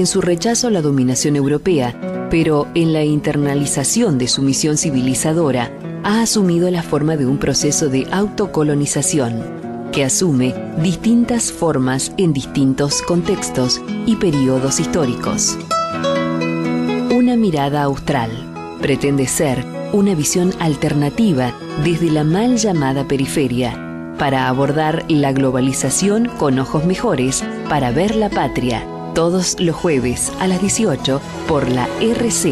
en su rechazo a la dominación europea, pero en la internalización de su misión civilizadora, ha asumido la forma de un proceso de autocolonización, que asume distintas formas en distintos contextos y periodos históricos. Una mirada austral pretende ser una visión alternativa desde la mal llamada periferia, para abordar la globalización con ojos mejores, para ver la patria, todos los jueves a las 18 por la RZ.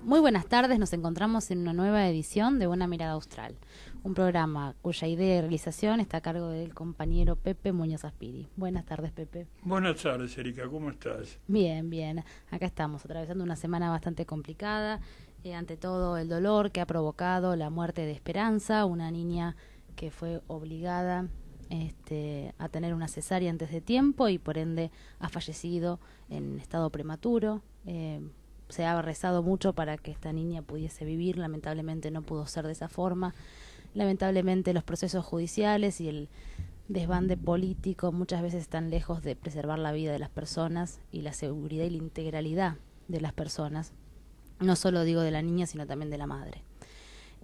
Muy buenas tardes, nos encontramos en una nueva edición de Una Mirada Austral, un programa cuya idea y realización está a cargo del compañero Pepe Muñoz Aspiri. Buenas tardes, Pepe. Buenas tardes, Erika, ¿cómo estás? Bien, bien. Acá estamos, atravesando una semana bastante complicada, ante todo el dolor que ha provocado la muerte de Esperanza, una niña que fue obligada a tener una cesárea antes de tiempo y por ende ha fallecido en estado prematuro. Se ha rezado mucho para que esta niña pudiese vivir, lamentablemente no pudo ser de esa forma. Lamentablemente los procesos judiciales y el desbande político muchas veces están lejos de preservar la vida de las personas y la seguridad y la integralidad de las personas. No solo digo de la niña, sino también de la madre.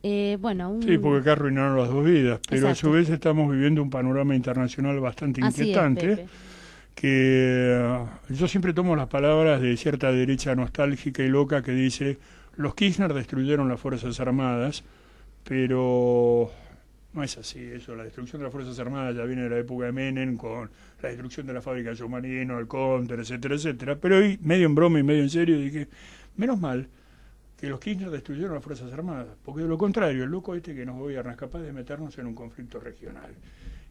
Sí, porque acá arruinaron las dos vidas, pero exacto. A su vez estamos viviendo un panorama internacional bastante inquietante. Es, Pepe. Que yo siempre tomo las palabras de cierta derecha nostálgica y loca que dice: los Kirchner destruyeron las Fuerzas Armadas, pero no es así eso. La destrucción de las Fuerzas Armadas ya viene de la época de Menem, con la destrucción de la fábrica de submarinos, el Cóndor, etcétera, etcétera. Pero hoy, medio en broma y medio en serio, dije, menos mal que los Kirchner destruyeron las Fuerzas Armadas, porque de lo contrario, el loco que nos gobierna es capaz de meternos en un conflicto regional.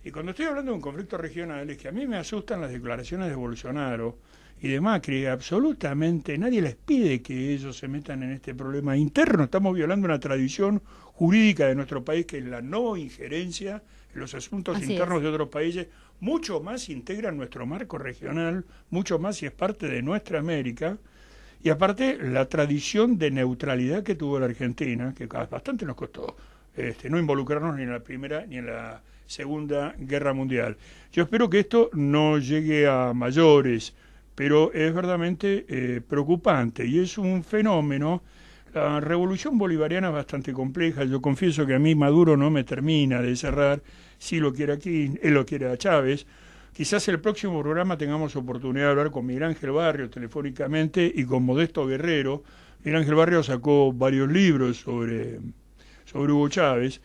Y cuando estoy hablando de un conflicto regional, es que a mí me asustan las declaraciones de Bolsonaro y de Macri. Absolutamente nadie les pide que ellos se metan en este problema interno. Estamos violando una tradición jurídica de nuestro país, que es la no injerencia en los asuntos internos de otros países. Mucho más integra nuestro marco regional, mucho más si es parte de nuestra América. Y aparte, la tradición de neutralidad que tuvo la Argentina, que bastante nos costó no involucrarnos ni en la Primera ni en la Segunda Guerra Mundial. Yo espero que esto no llegue a mayores, pero es verdaderamente preocupante y es un fenómeno. La revolución bolivariana es bastante compleja. Yo confieso que a mí Maduro no me termina de cerrar. Si lo quiere aquí, él lo quiere a Chávez. Quizás el próximo programa tengamos oportunidad de hablar con Miguel Ángel Barrio telefónicamente y con Modesto Guerrero. Miguel Ángel Barrio sacó varios libros sobre Hugo Chávez.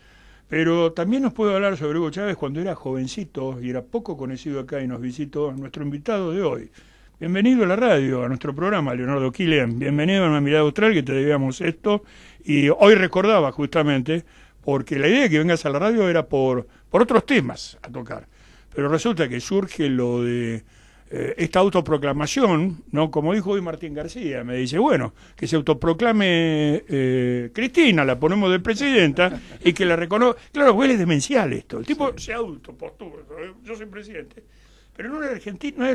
Pero también nos puede hablar sobre Hugo Chávez cuando era jovencito y era poco conocido acá, y nos visitó nuestro invitado de hoy. Bienvenido a la radio, a nuestro programa, Leonardo Quilén. Bienvenido a Una Mirada Austral, que te debíamos esto. Y hoy recordaba justamente, porque la idea de que vengas a la radio era por otros temas a tocar. Pero resulta que surge lo de esta autoproclamación, ¿no? Como dijo hoy Martín García, me dice, bueno, que se autoproclame Cristina, la ponemos de presidenta, y que la reconozca. Claro, huele demencial esto. El tipo se autopostula, yo soy presidente. Pero no es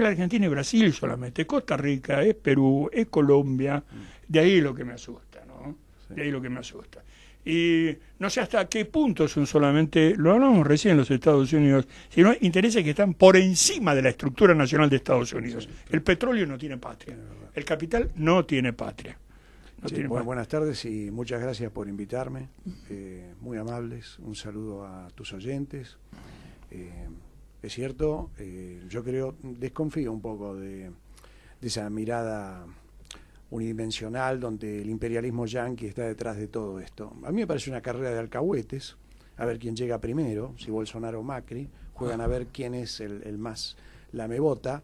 la Argentina y Brasil solamente, es Costa Rica, es Perú, es Colombia. De ahí lo que me asusta, ¿no? De ahí lo que me asusta. Y no sé hasta qué punto son solamente, lo hablamos recién, los Estados Unidos, sino intereses que están por encima de la estructura nacional de Estados Unidos. El petróleo no tiene patria, el capital no tiene patria. Buenas tardes y muchas gracias por invitarme, muy amables, un saludo a tus oyentes. Es cierto, yo desconfío un poco de esa mirada unidimensional donde el imperialismo yanqui está detrás de todo esto. A mí me parece una carrera de alcahuetes, a ver quién llega primero, si Bolsonaro o Macri, juegan a ver quién es el más lamebota.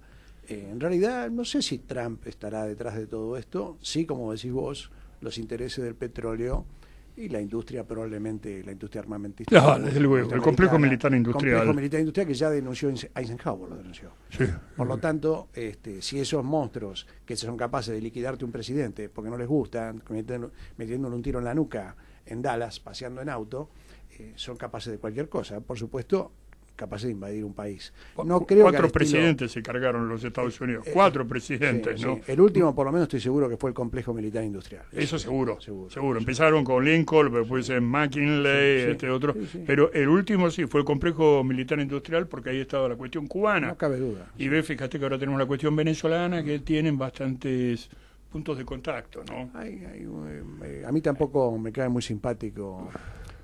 En realidad no sé si Trump estará detrás de todo esto, sí, como decís vos, los intereses del petróleo y la industria, probablemente la industria armamentista. Claro, desde luego, el complejo militar industrial. El complejo militar industrial que ya denunció Eisenhower, lo denunció. Sí. Por lo tanto, si esos monstruos que son capaces de liquidarte un presidente porque no les gusta, metiéndole un tiro en la nuca en Dallas, paseando en auto, son capaces de cualquier cosa. Por supuesto, capaces de invadir un país. No creo Cuatro que presidentes se cargaron los Estados Unidos. 4 presidentes, sí, ¿no? sí. El último, por lo menos, estoy seguro que fue el complejo militar industrial. Eso seguro. Seguro. Empezaron con Lincoln, después en McKinley, otro. Sí. Pero el último sí fue el complejo militar industrial, porque ahí estaba la cuestión cubana. No cabe duda. Y fíjate que ahora tenemos la cuestión venezolana, que tienen bastantes puntos de contacto, ¿no? A mí tampoco me cae muy simpático,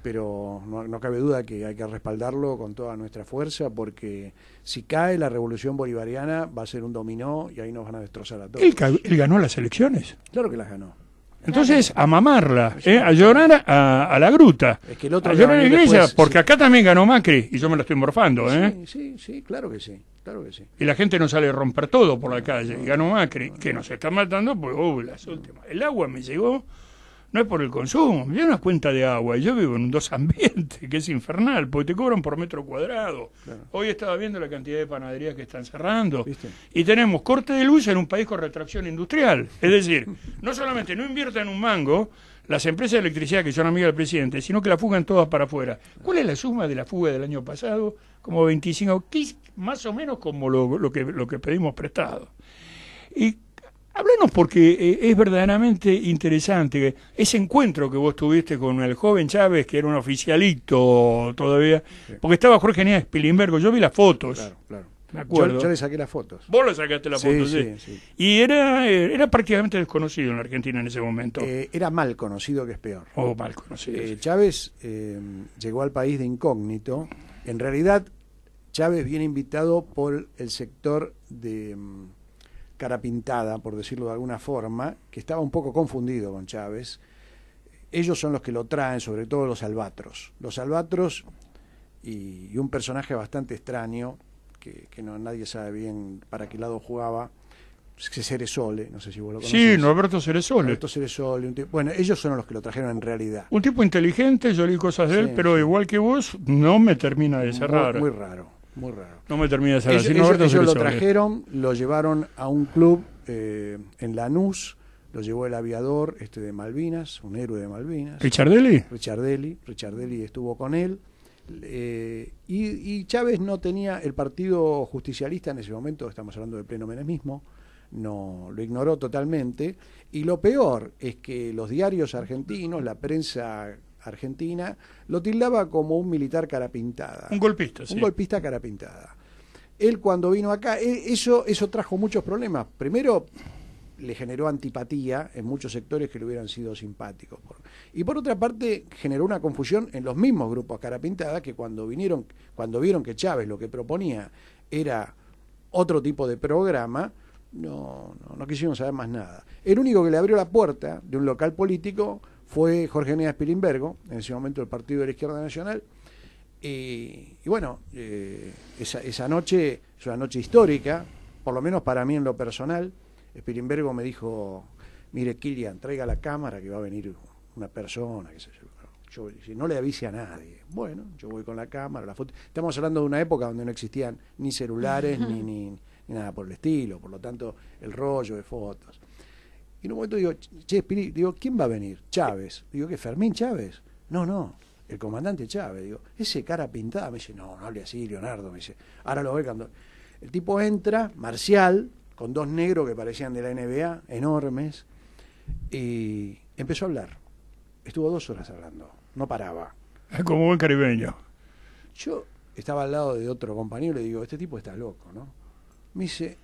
pero no cabe duda que hay que respaldarlo con toda nuestra fuerza, porque si cae la revolución bolivariana va a ser un dominó y ahí nos van a destrozar a todos. Él ganó las elecciones. Claro que las ganó. Entonces, a mamarla, a llorar a la gruta, Es que el otro a llorar a la iglesia, después, porque sí. acá también ganó Macri, y yo me lo estoy morfando, ¿eh? Sí, claro que sí. Y la gente no sale a romper todo por la calle, y ganó Macri, que nos está matando, pues, las últimas. El agua me llegó, no es por el consumo, me dio una cuenta de agua, y yo vivo en un 2 ambiente, que es infernal, porque te cobran por metro cuadrado. Claro. Hoy estaba viendo la cantidad de panaderías que están cerrando, ¿Viste? y tenemos corte de luz en un país con retracción industrial. Es decir, no solamente no inviertan un mango las empresas de electricidad que son amigas del presidente, sino que la fugan todas para afuera. ¿Cuál es la suma de la fuga del año pasado? Como 25, más o menos como lo que pedimos prestado. Y háblanos, porque es verdaderamente interesante ese encuentro que vos tuviste con el joven Chávez, que era un oficialito todavía, porque estaba Jorge Nía Spilimbergo, yo vi las fotos. Claro. Me acuerdo. Yo le saqué las fotos. Vos le sacaste las fotos, sí. Y era prácticamente desconocido en la Argentina en ese momento. Era mal conocido, que es peor. Mal conocido. Sí. Chávez llegó al país de incógnito. En realidad, Chávez viene invitado por el sector de cara pintada, por decirlo de alguna forma, que estaba un poco confundido con Chávez. Ellos son los que lo traen, sobre todo los albatros. Los albatros y un personaje bastante extraño, que nadie sabe bien para qué lado jugaba, Ceresole, no sé si vos lo conocés. Sí, Norberto Ceresole. Norberto Ceresole, bueno, ellos son los que lo trajeron en realidad. Un tipo inteligente, yo leí cosas de él, pero igual que vos, no me termina de cerrar. Muy raro. No me termina de cerrar. Ellos lo trajeron, lo llevaron a un club en Lanús, lo llevó el aviador de Malvinas, un héroe de Malvinas. Ricciardelli estuvo con él. Y Chávez no tenía el partido justicialista en ese momento, estamos hablando del pleno menemismo, no lo ignoró totalmente, y lo peor es que los diarios argentinos, la prensa argentina, lo tildaba como un militar cara pintada. Un golpista, sí. Un golpista cara pintada. Él, cuando vino acá, eso trajo muchos problemas. Primero, le generó antipatía en muchos sectores que le hubieran sido simpáticos. Y por otra parte, generó una confusión en los mismos grupos cara pintada, que cuando vieron que Chávez lo que proponía era otro tipo de programa, no quisieron saber más nada. El único que le abrió la puerta de un local político fue Jorge Nía Spilimbergo, en ese momento el Partido de la Izquierda Nacional. Y bueno, esa noche es una noche histórica, por lo menos para mí en lo personal. Spilimbergo me dijo: mire, Kilian, traiga la cámara, que va a venir una persona, qué sé yo. Yo no le avise a nadie. Bueno, yo voy con la cámara, la foto. Estamos hablando de una época donde no existían ni celulares ni nada por el estilo, por lo tanto, el rollo de fotos. Y en un momento digo: che, Spiri, ¿quién va a venir? Chávez. Digo, ¿qué? ¿Fermín Chávez? No, el comandante Chávez. Digo, ese cara pintada. Me dice: no hable así, Leonardo. Me dice, ahora lo ve cuando... El tipo entra, marcial, con 2 negros que parecían de la NBA, enormes, y empezó a hablar. Estuvo 2 horas hablando, no paraba. Como buen caribeño. Yo estaba al lado de otro compañero y le digo: este tipo está loco, ¿no? Me dice: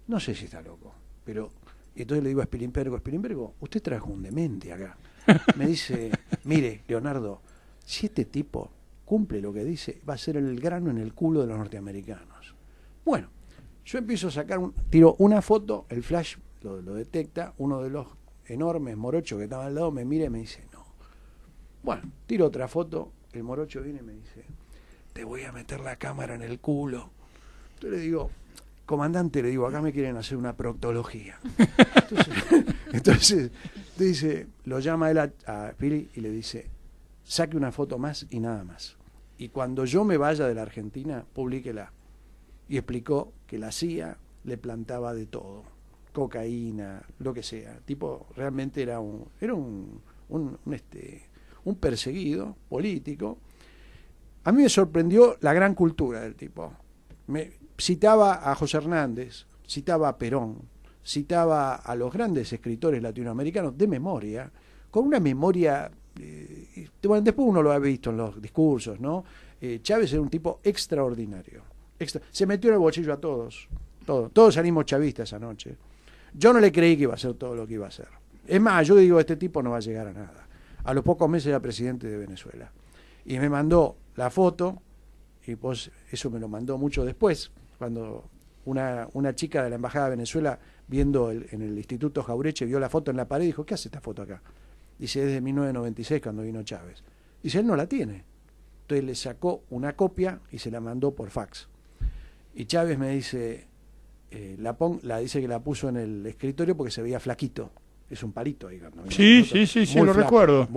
no sé si está loco, pero... Y entonces le digo a Spilimbergo, usted trajo un demente acá. Me dice: mire, Leonardo, si este tipo cumple lo que dice, va a ser el grano en el culo de los norteamericanos. Bueno, yo empiezo a sacar, tiro una foto, el flash lo detecta, uno de los enormes morochos que estaba al lado me mira y me dice: no. Bueno, tiro otra foto, el morocho viene y me dice: te voy a meter la cámara en el culo. Entonces le digo: comandante, le digo, acá me quieren hacer una proctología. Entonces dice, lo llama él a Pili y le dice: saque una foto más y nada más. Y cuando yo me vaya de la Argentina, publíquela. Y explicó que la CIA le plantaba de todo, cocaína, lo que sea. Tipo, realmente era un perseguido político. A mí me sorprendió la gran cultura del tipo. Me citaba a José Hernández, citaba a Perón, citaba a los grandes escritores latinoamericanos de memoria, con una memoria, bueno, después uno lo ha visto en los discursos, ¿no? Chávez era un tipo extraordinario. Se metió en el bolsillo a todos, todos salimos chavistas esa noche. Yo no le creí que iba a hacer todo lo que iba a hacer. Es más, yo digo, este tipo no va a llegar a nada. A los pocos meses era presidente de Venezuela. Y me mandó la foto, y pues eso me lo mandó mucho después, cuando una chica de la Embajada de Venezuela, viendo en el Instituto Jaureche, vio la foto en la pared y dijo, ¿qué hace esta foto acá? Dice, es de 1996 cuando vino Chávez. Dice, él no la tiene. Entonces le sacó una copia y se la mandó por fax. Y Chávez me dice, dice que la puso en el escritorio porque se veía flaquito. Es un palito, digamos. Sí, lo recuerdo,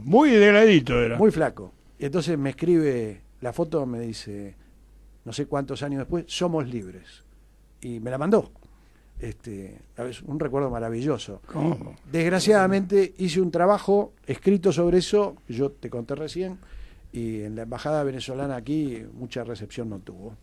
Muy delgadito era. Muy flaco. Y entonces me escribe la foto, me dice, no sé cuántos años después, somos libres. Y me la mandó. Un recuerdo maravilloso. ¿Cómo? Desgraciadamente hice un trabajo escrito sobre eso, yo te conté recién, y en la embajada venezolana aquí mucha recepción no tuvo.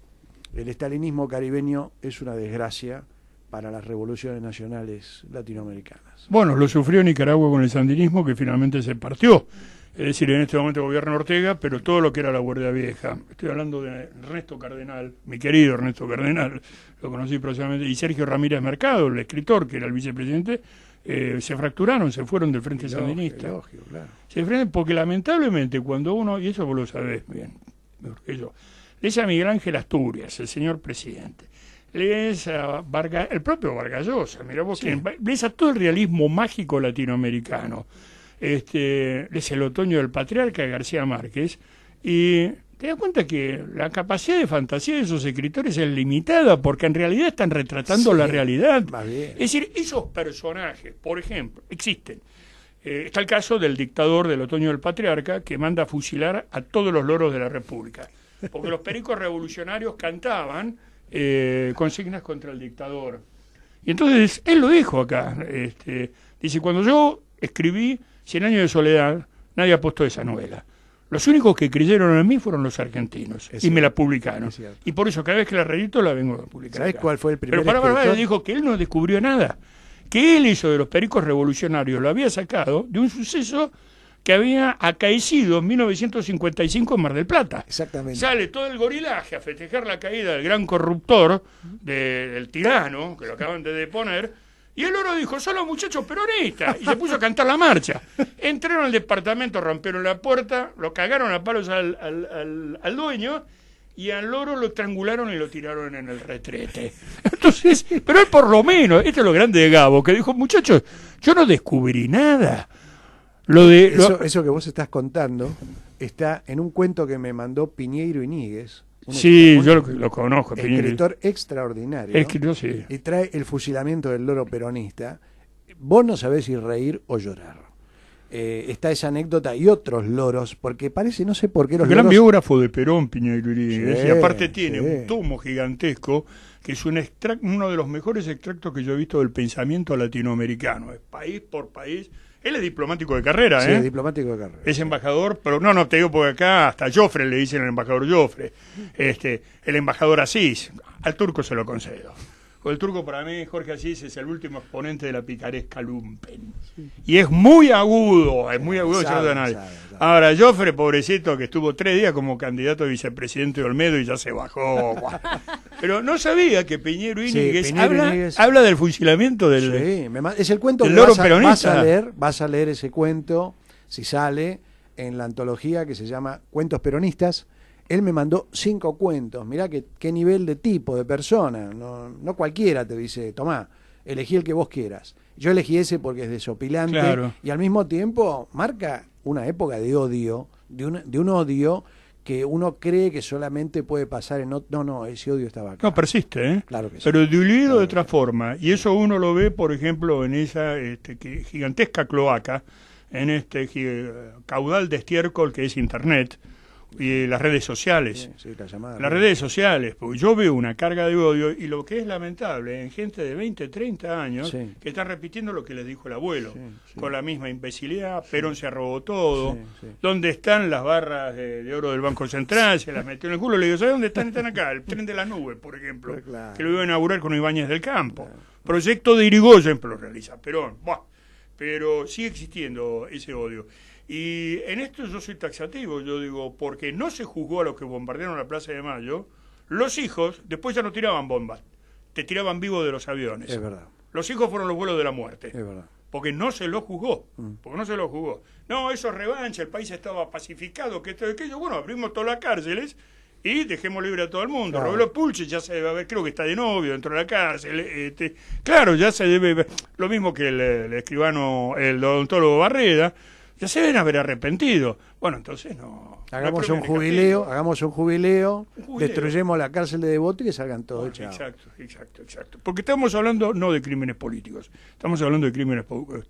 El estalinismo caribeño es una desgracia para las revoluciones nacionales latinoamericanas. Bueno, lo sufrió Nicaragua con el sandinismo, que finalmente se partió. Es decir, en este momento gobierna Ortega, pero todo lo que era la Guardia Vieja. Estoy hablando de Ernesto Cardenal, mi querido Ernesto Cardenal, lo conocí próximamente, y Sergio Ramírez Mercado, el escritor, que era el vicepresidente, se fracturaron, se fueron del Frente Sandinista. Lógico, claro. Porque lamentablemente cuando uno, y eso vos lo sabés bien, mejor que yo, lees a Miguel Ángel Asturias, el señor presidente, lees a el propio Vargas Llosa, mirá vos, sí, lees a todo el realismo mágico latinoamericano, lees El otoño del patriarca de García Márquez, y te das cuenta que la capacidad de fantasía de esos escritores es limitada, porque en realidad están retratando la realidad. Es decir, esos personajes, por ejemplo, existen. Está el caso del dictador del otoño del patriarca, que manda a fusilar a todos los loros de la República, porque los pericos revolucionarios cantaban consignas contra el dictador. Y entonces él lo dijo acá, dice, cuando yo escribí 100 años de soledad, nadie apostó esa novela. Los únicos que creyeron en mí fueron los argentinos, y me la publicaron. Y por eso cada vez que la reedito la vengo a publicar. ¿Sabés cuál fue el primer Pero para dijo que él no descubrió nada, que él hizo de los pericos revolucionarios, lo había sacado de un suceso que había acaecido en 1955 en Mar del Plata. Exactamente. Sale todo el gorilaje a festejar la caída del gran corruptor, del tirano, que lo acaban de deponer, y el loro dijo, son los muchachos peronistas, y se puso a cantar la marcha. Entraron al departamento, rompieron la puerta, lo cagaron a palos al dueño, y al loro lo estrangularon y lo tiraron en el retrete. Entonces, pero él por lo menos, esto es lo grande de Gabo, que dijo, muchachos, yo no descubrí nada. Eso que vos estás contando está en un cuento que me mandó Piñeiro Iñiguez. Sí, yo lo conozco. Escritor extraordinario. Sí. Y trae el fusilamiento del loro peronista. Vos no sabés si reír o llorar. Está esa anécdota y otros loros, porque parece, no sé por qué los gran loros... biógrafo de Perón, Piñeiro Iñiguez, Sí, y aparte tiene sí, un tomo gigantesco que es uno de los mejores extractos que yo he visto del pensamiento latinoamericano, es país por país. Él es diplomático de carrera, Sí, diplomático de carrera. Es embajador, pero no te digo porque acá hasta Joffre le dicen el embajador Joffre, el embajador Asís, al turco se lo concedo. El turco para mí, Jorge Asís, es el último exponente de la picaresca lumpen. Sí. Y es muy agudo sabe. Ahora, Joffre, pobrecito, que estuvo 3 días como candidato a vicepresidente de Olmedo y ya se bajó. Pero no sabía que Piñeiro Iñiguez habla del fusilamiento del... Sí, es el cuento del que loro peronista. Vas a leer ese cuento, si sale, en la antología que se llama Cuentos Peronistas. Él me mandó 5 cuentos, mirá qué nivel de tipo, de persona, no cualquiera te dice, tomá, elegí el que vos quieras. Yo elegí ese porque es desopilante, claro, y al mismo tiempo marca una época de odio, de un odio que uno cree que solamente puede pasar en... No, ese odio estaba acá. No, persiste, ¿eh? Claro que sí. Pero diluido de otra forma, y eso uno lo ve, por ejemplo, en esa gigantesca cloaca, en caudal de estiércol que es Internet, y las redes sociales. Las redes sociales, porque yo veo una carga de odio y lo que es lamentable en gente de 20, 30 años que está repitiendo lo que les dijo el abuelo, con la misma imbecilidad. Perón se robó todo. ¿Dónde están las barras de oro del Banco Central? Se las metió en el culo. Le digo, ¿sabes dónde están? Están acá. El tren de la nube, por ejemplo, que lo iba a inaugurar con Ibáñez del Campo. Proyecto de Irigoyen, pero lo realiza Perón. Buah. Pero sigue existiendo ese odio. Y en esto yo soy taxativo, yo digo, porque no se juzgó a los que bombardearon la Plaza de Mayo, los hijos después ya no tiraban bombas, te tiraban vivos de los aviones. Es verdad. Los hijos fueron los vuelos de la muerte. Es verdad. Porque no se lo juzgó. Porque no se lo juzgó. No, eso es revancha, el país estaba pacificado, que esto y aquello. Bueno, abrimos todas las cárceles y dejemos libre a todo el mundo. Claro. Roberto Pulche ya se debe ver, creo que está de novio dentro de la cárcel. Claro, ya se debe ver, lo mismo que el escribano, el odontólogo Barreda, ya se deben haber arrepentido. Bueno, entonces no. Hagamos un jubileo, destruyemos la cárcel de Devoto y que salgan todos echados. Exacto. Porque estamos hablando no de crímenes políticos, estamos hablando de crímenes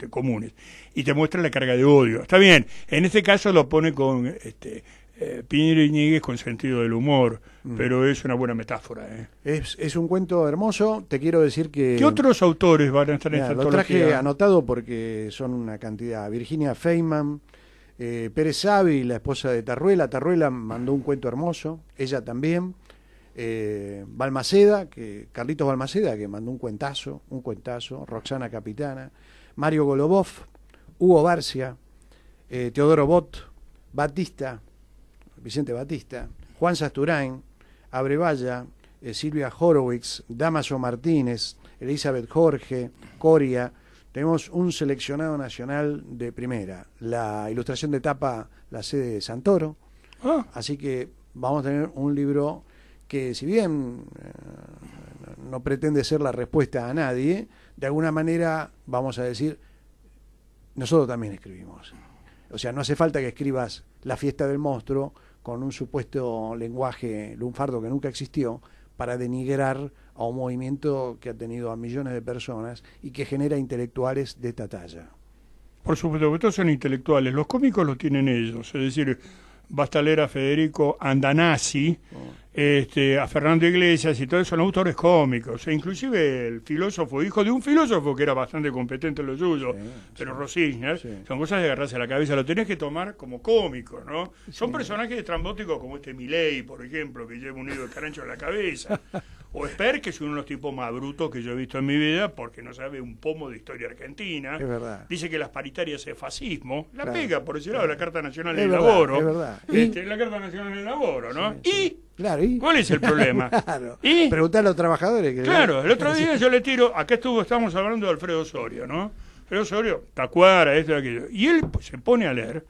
comunes. Y te muestra la carga de odio. Está bien, en este caso lo pone con Piñera Iñiguez con sentido del humor, pero es una buena metáfora. Es un cuento hermoso, te quiero decir que... ¿Qué otros autores van a estar en esta antología? Lo traje anotado porque son una cantidad. Virginia Feynman, Pérez Savi, la esposa de Tarruela. Tarruela mandó un cuento hermoso, ella también. Balmaceda, Carlitos Balmaceda, que mandó un cuentazo. Roxana Capitana, Mario Golubov, Hugo Barcia, Teodoro Bot, Vicente Batista, Juan Sasturain, Abrevaya, Silvia Horowitz, Damaso Martínez, Elizabeth Jorge, Coria. Tenemos un seleccionado nacional de primera. La ilustración de tapa la sede de Santoro. Así que vamos a tener un libro que, si bien no pretende ser la respuesta a nadie, de alguna manera vamos a decir, nosotros también escribimos. O sea, no hace falta que escribas La fiesta del monstruo con un supuesto lenguaje lunfardo que nunca existió para denigrar a un movimiento que ha tenido a millones de personas y que genera intelectuales de esta talla. Por supuesto, que todos son intelectuales. Los cómicos lo tienen ellos, es decir, basta leer a Federico Andanasi, a Fernando Iglesias y todos son autores cómicos, e inclusive el filósofo, hijo de un filósofo que era bastante competente en lo suyo, pero Rosicner, son cosas de agarrarse a la cabeza, lo tenés que tomar como cómico, ¿no? Son personajes estrambóticos como Milei, por ejemplo, que lleva un nido de carancho en la cabeza, o Esper, que es uno de los tipos más brutos que yo he visto en mi vida, porque no sabe un pomo de historia argentina. Es verdad. Dice que las paritarias es fascismo, la pega por ese lado la Carta Nacional del Laboro. Es verdad. La Carta Nacional del Laboro, ¿no? Sí. ¿Y? ¿Cuál es el problema? Claro. ¿Y? Preguntar a los trabajadores. Claro, el otro día yo le tiro, acá estamos hablando de Alfredo Osorio, ¿no? Alfredo Osorio, Tacuara, esto y aquello. Y él se pone a leer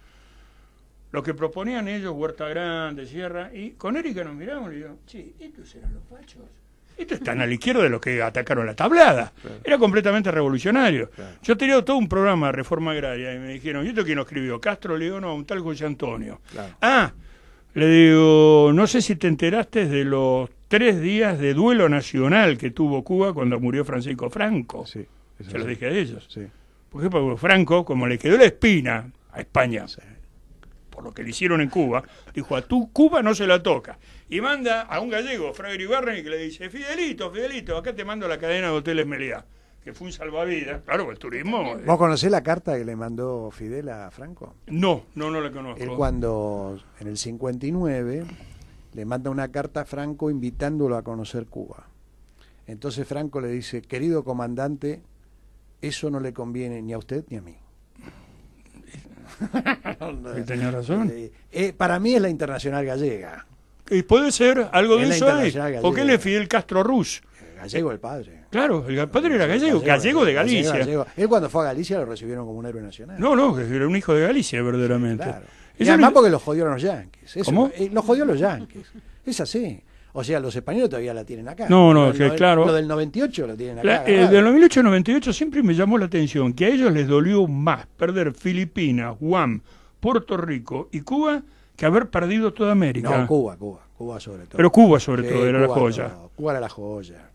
lo que proponían ellos, Huerta Grande, Sierra, y con Erika nos miramos y digo, sí, estos eran los fachos. Estos están a la izquierda de los que atacaron la tablada. Claro. Era completamente revolucionario. Claro. Yo tenía todo un programa de reforma agraria y me dijeron, ¿y esto quién lo escribió? Castro, le digo, no, un tal José Antonio. Claro. Le digo, no sé si te enteraste de los 3 días de duelo nacional que tuvo Cuba cuando murió Francisco Franco. Sí, se lo dije a ellos. Sí. Porque Franco, como le quedó la espina a España, por lo que le hicieron en Cuba, dijo, a tu Cuba no se la toca. Y manda a un gallego, Fraga Iribarren, que le dice, Fidelito, acá te mando la cadena de hoteles Meliá, que fue un salvavidas. Claro, el turismo... ¿Vos conocés la carta que le mandó Fidel a Franco? No la conozco. Él cuando, en el 59, le manda una carta a Franco invitándolo a conocer Cuba. Entonces Franco le dice, querido comandante, eso no le conviene ni a usted ni a mí. Tenía razón. Para mí es la Internacional Gallega. Y puede ser algo de eso ahí. Porque él es Fidel Castro Ruz. Gallego el padre. Claro, el padre era gallego de Galicia. Gallego. Él cuando fue a Galicia lo recibieron como un héroe nacional. No, era un hijo de Galicia, verdaderamente. Claro. Y además porque los jodieron los yanquis. ¿Cómo? Los jodió los yanquis. Es así. O sea, los españoles todavía la tienen acá. Claro. Lo del 98 lo tienen acá. Del 1898 siempre me llamó la atención que a ellos les dolió más perder Filipinas, Guam, Puerto Rico y Cuba que haber perdido toda América. No, Cuba sobre todo. Pero Cuba sobre todo era la joya. Cuba era la joya.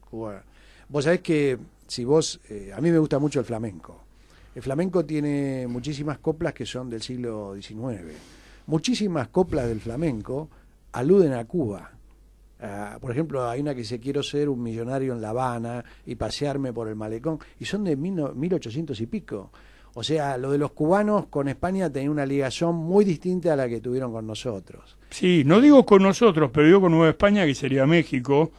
Vos sabés que si vos, a mí me gusta mucho el flamenco. El flamenco tiene muchísimas coplas que son del siglo XIX. muchísimas coplas del flamenco aluden a Cuba. Por ejemplo, hay una que dice: quiero ser un millonario en La Habana y pasearme por el malecón, y son de 1800 y pico. O sea, lo de los cubanos con España tenía una ligación muy distinta a la que tuvieron con nosotros. Sí, no digo con nosotros, pero digo con Nueva España, que sería México,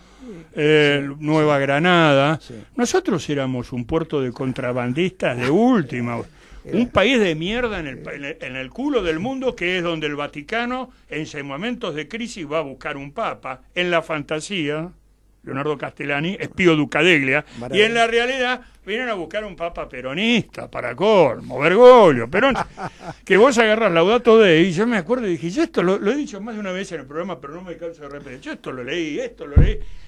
Nueva Granada. Sí. Nosotros éramos un puerto de contrabandistas de última. Un país de mierda en el culo del mundo, que es donde el Vaticano, en momentos de crisis, va a buscar un papa. En la fantasía, Leonardo Castellani es Pío Ducadeglia, y en la realidad vienen a buscar un papa peronista, para colmo, Bergoglio, Perón, que vos agarrás Laudato Dei, y yo me acuerdo y dije: yo esto lo he dicho más de una vez en el programa, pero no me canso de repetir, yo esto lo leí,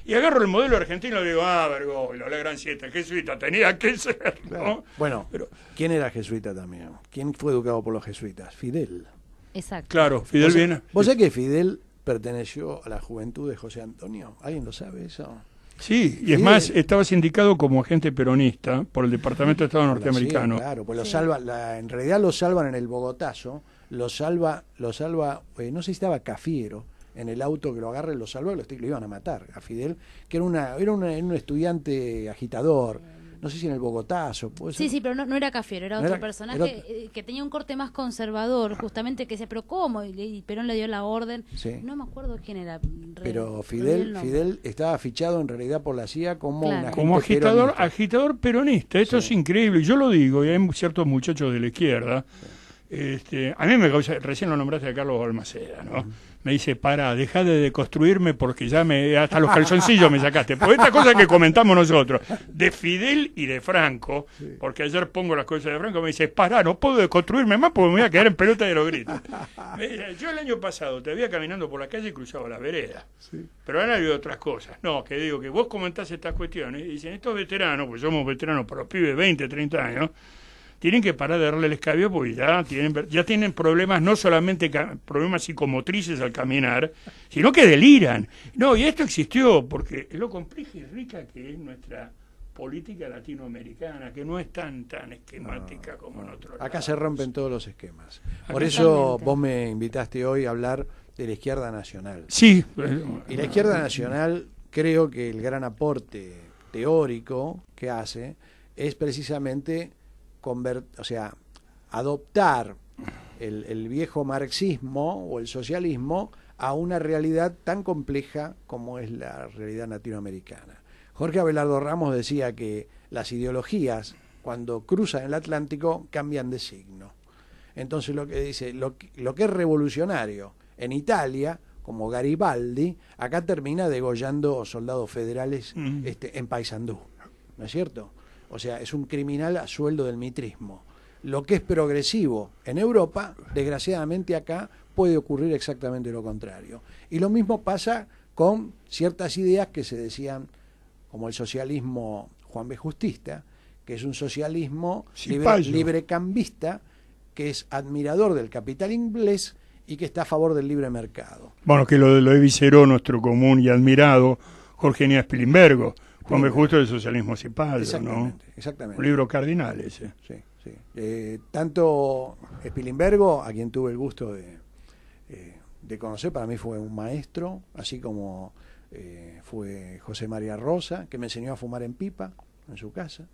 y agarro el modelo argentino y digo: Bergoglio, la gran siete, jesuita, tenía que ser, ¿no? Claro. Bueno, pero ¿quién era jesuita también? ¿Quién fue educado por los jesuitas? Fidel. Exacto. Claro, Fidel viene. ¿Vos sabés que Fidel perteneció a la juventud de José Antonio? ¿Alguien lo sabe eso? Sí, y es más, estaba sindicado como agente peronista por el Departamento de Estado norteamericano. Sí, claro, pues lo salva, en realidad lo salvan en el Bogotazo, lo salva, no sé si estaba Cafiero en el auto que lo agarra y lo salva, lo iban a matar a Fidel, que era un estudiante agitador. No sé si en el Bogotazo. Sí, pero no era Cafiero, era otro personaje que tenía un corte más conservador, justamente, que decía: pero ¿cómo? Y Perón le dio la orden. Sí. No me acuerdo quién era. Pero Fidel estaba fichado en realidad por la CIA como un agente como agitador peronista. Esto es increíble. Yo lo digo, y hay ciertos muchachos de la izquierda. A mí me causa, recién lo nombraste a Carlos Balmaceda, ¿no? Me dice: deja de deconstruirme porque ya hasta los calzoncillos me sacaste. Por esta cosa que comentamos nosotros, de Fidel y de Franco, porque ayer pongo las cosas de Franco, me dice: no puedo deconstruirme más porque me voy a quedar en pelota de los gritos. Yo el año pasado te veía caminando por la calle y cruzaba la vereda. Sí. Pero ahora hay otras cosas. No, que digo que vos comentás estas cuestiones y dicen: estos veteranos, pues somos veteranos para los pibes de 20, 30 años, tienen que parar de darle el escabio porque ya tienen problemas, no solamente problemas psicomotrices al caminar, sino que deliran. No, y esto existió porque es lo compleja y rica que es nuestra política latinoamericana, que no es tan esquemática como en otros lados. Acá se rompen todos los esquemas. Por eso vos me invitaste hoy a hablar de la izquierda nacional. Sí. Y la izquierda nacional, creo que el gran aporte teórico que hace es precisamente adoptar el viejo marxismo o el socialismo a una realidad tan compleja como es la realidad latinoamericana. Jorge Abelardo Ramos decía que las ideologías, cuando cruzan el Atlántico, cambian de signo. Entonces lo que es revolucionario en Italia, como Garibaldi, acá termina degollando soldados federales en Paysandú, ¿no es cierto? O sea, es un criminal a sueldo del mitrismo. Lo que es progresivo en Europa, desgraciadamente acá puede ocurrir exactamente lo contrario. Y lo mismo pasa con ciertas ideas que se decían, como el socialismo Juan B. Justista, que es un socialismo librecambista, que es admirador del capital inglés y que está a favor del libre mercado. Bueno, que lo evisceró nuestro común y admirado Jorge Nías Pilimbergo. Juan B. Justo del socialismo Cipaldo, ¿no? Exactamente. Un libro cardinal ese. Sí. Tanto Spilimbergo, a quien tuve el gusto de conocer, para mí fue un maestro, así como fue José María Rosa, que me enseñó a fumar en pipa en su casa.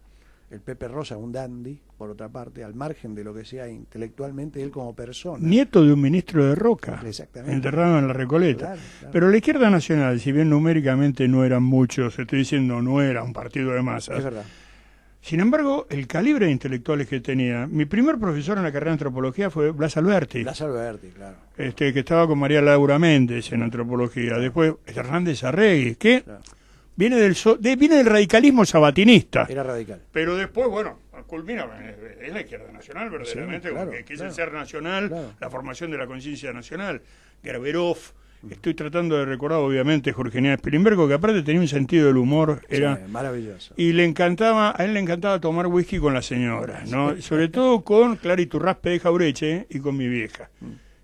El Pepe Rosa, un dandy, por otra parte, al margen de lo que sea intelectualmente él como persona. Nieto de un ministro de Roca, enterrado en la Recoleta. Claro. Pero la izquierda nacional, si bien numéricamente no eran muchos, estoy diciendo no era un partido de masas. Es verdad. Sin embargo, el calibre de intelectuales que tenía. Mi primer profesor en la carrera de antropología fue Blas Alberti. Blas Alberti, claro. Que estaba con María Laura Méndez en antropología. Después Hernández Arregui, que viene del radicalismo sabatinista. Era radical. Pero después, culmina, es la izquierda nacional verdaderamente, que es el ser nacional, la formación de la conciencia nacional. Gerberov. Estoy tratando de recordar, obviamente, Jorge Nías Pilimbergo, que aparte tenía un sentido del humor, era maravilloso. Y a él le encantaba tomar whisky con las señoras, ¿no? Sobre todo con Clara Iturraspe de Jaureche y con mi vieja,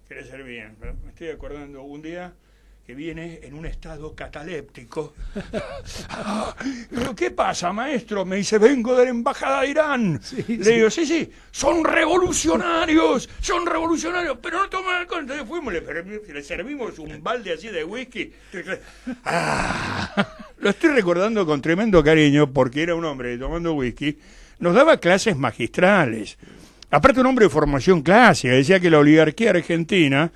que le servían. Me estoy acordando un día que viene en un estado cataléptico. ¿Pero qué pasa, maestro? Me dice, vengo de la embajada de Irán. Le digo, sí, son revolucionarios, pero no toman alcohol. Entonces fuimos, le servimos un balde así de whisky. Lo estoy recordando con tremendo cariño porque era un hombre tomando whisky, nos daba clases magistrales. Aparte un hombre de formación clásica, decía que la oligarquía argentina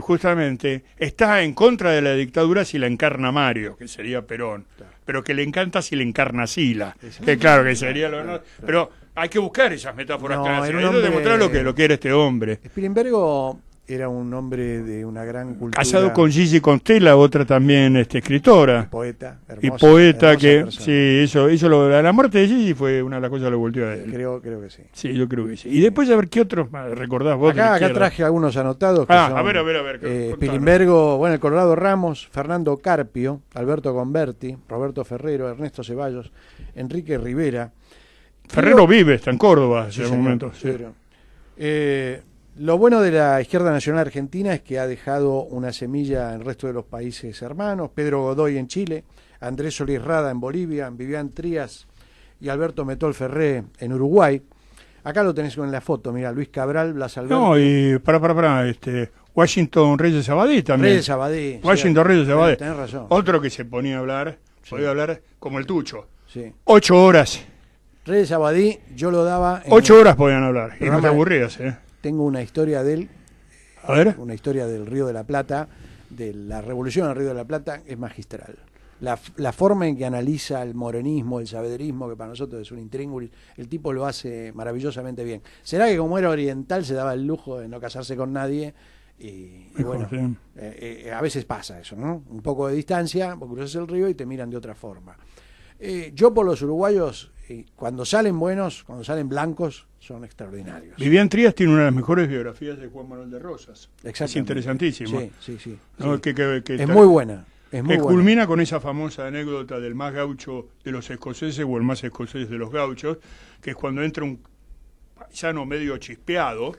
justamente está en contra de la dictadura si la encarna Mario, que sería Perón, pero que le encanta si le encarna Sila, que claro que sería lo no, pero hay que buscar esas metáforas clásicas, hay que demostrar lo que era este hombre. Spilimbergo era un hombre de una gran cultura. Casado con Gigi Constella, otra también escritora. Poeta, hermosa, y poeta que, persona. Sí, la muerte de Gigi fue una de las cosas que le volvió a él. Creo que sí. Sí, yo creo que sí. Y después a ver qué otros recordás vos. Acá traje algunos anotados. Que son, a ver. Spilimbergo, bueno, el Colorado Ramos, Fernando Carpio, Alberto Converti, Roberto Ferrero, Ernesto Ceballos, Enrique Rivera. Ferrero vive, está en Córdoba Sí, en ese momento. Sí. Lo bueno de la izquierda nacional argentina es que ha dejado una semilla en el resto de los países hermanos. Pedro Godoy en Chile, Andrés Solís Rada en Bolivia, Vivian Trías y Alberto Metol Ferré en Uruguay. Acá lo tenés en la foto, mira, Luis Cabral, Blas Alberto. No, y Washington Reyes Abadí también. Reyes Abadí. Washington Reyes Abadí. Tenés razón. Otro que se ponía a hablar, podía hablar como el Tucho. Sí. 8 horas. Reyes Abadí, yo lo daba... 8 horas podían hablar, y no te aburrías, Tengo una historia de él, a ver. Una historia del Río de la Plata, de la revolución del Río de la Plata, es magistral. La forma en que analiza el morenismo, el saavederismo, que para nosotros es un intríngulis, el tipo lo hace maravillosamente bien. ¿Será que como era oriental se daba el lujo de no casarse con nadie? Y bueno, a veces pasa eso, ¿no? Un poco de distancia, vos cruzas el río y te miran de otra forma. Yo por los uruguayos, cuando salen buenos, cuando salen blancos, son extraordinarios. Vivian Trías tiene una de las mejores biografías de Juan Manuel de Rosas. Es interesantísimo. Sí. ¿No? Sí. Es muy buena. Que culmina con esa famosa anécdota del más gaucho de los escoceses o el más escocés de los gauchos, que es cuando entra un paisano medio chispeado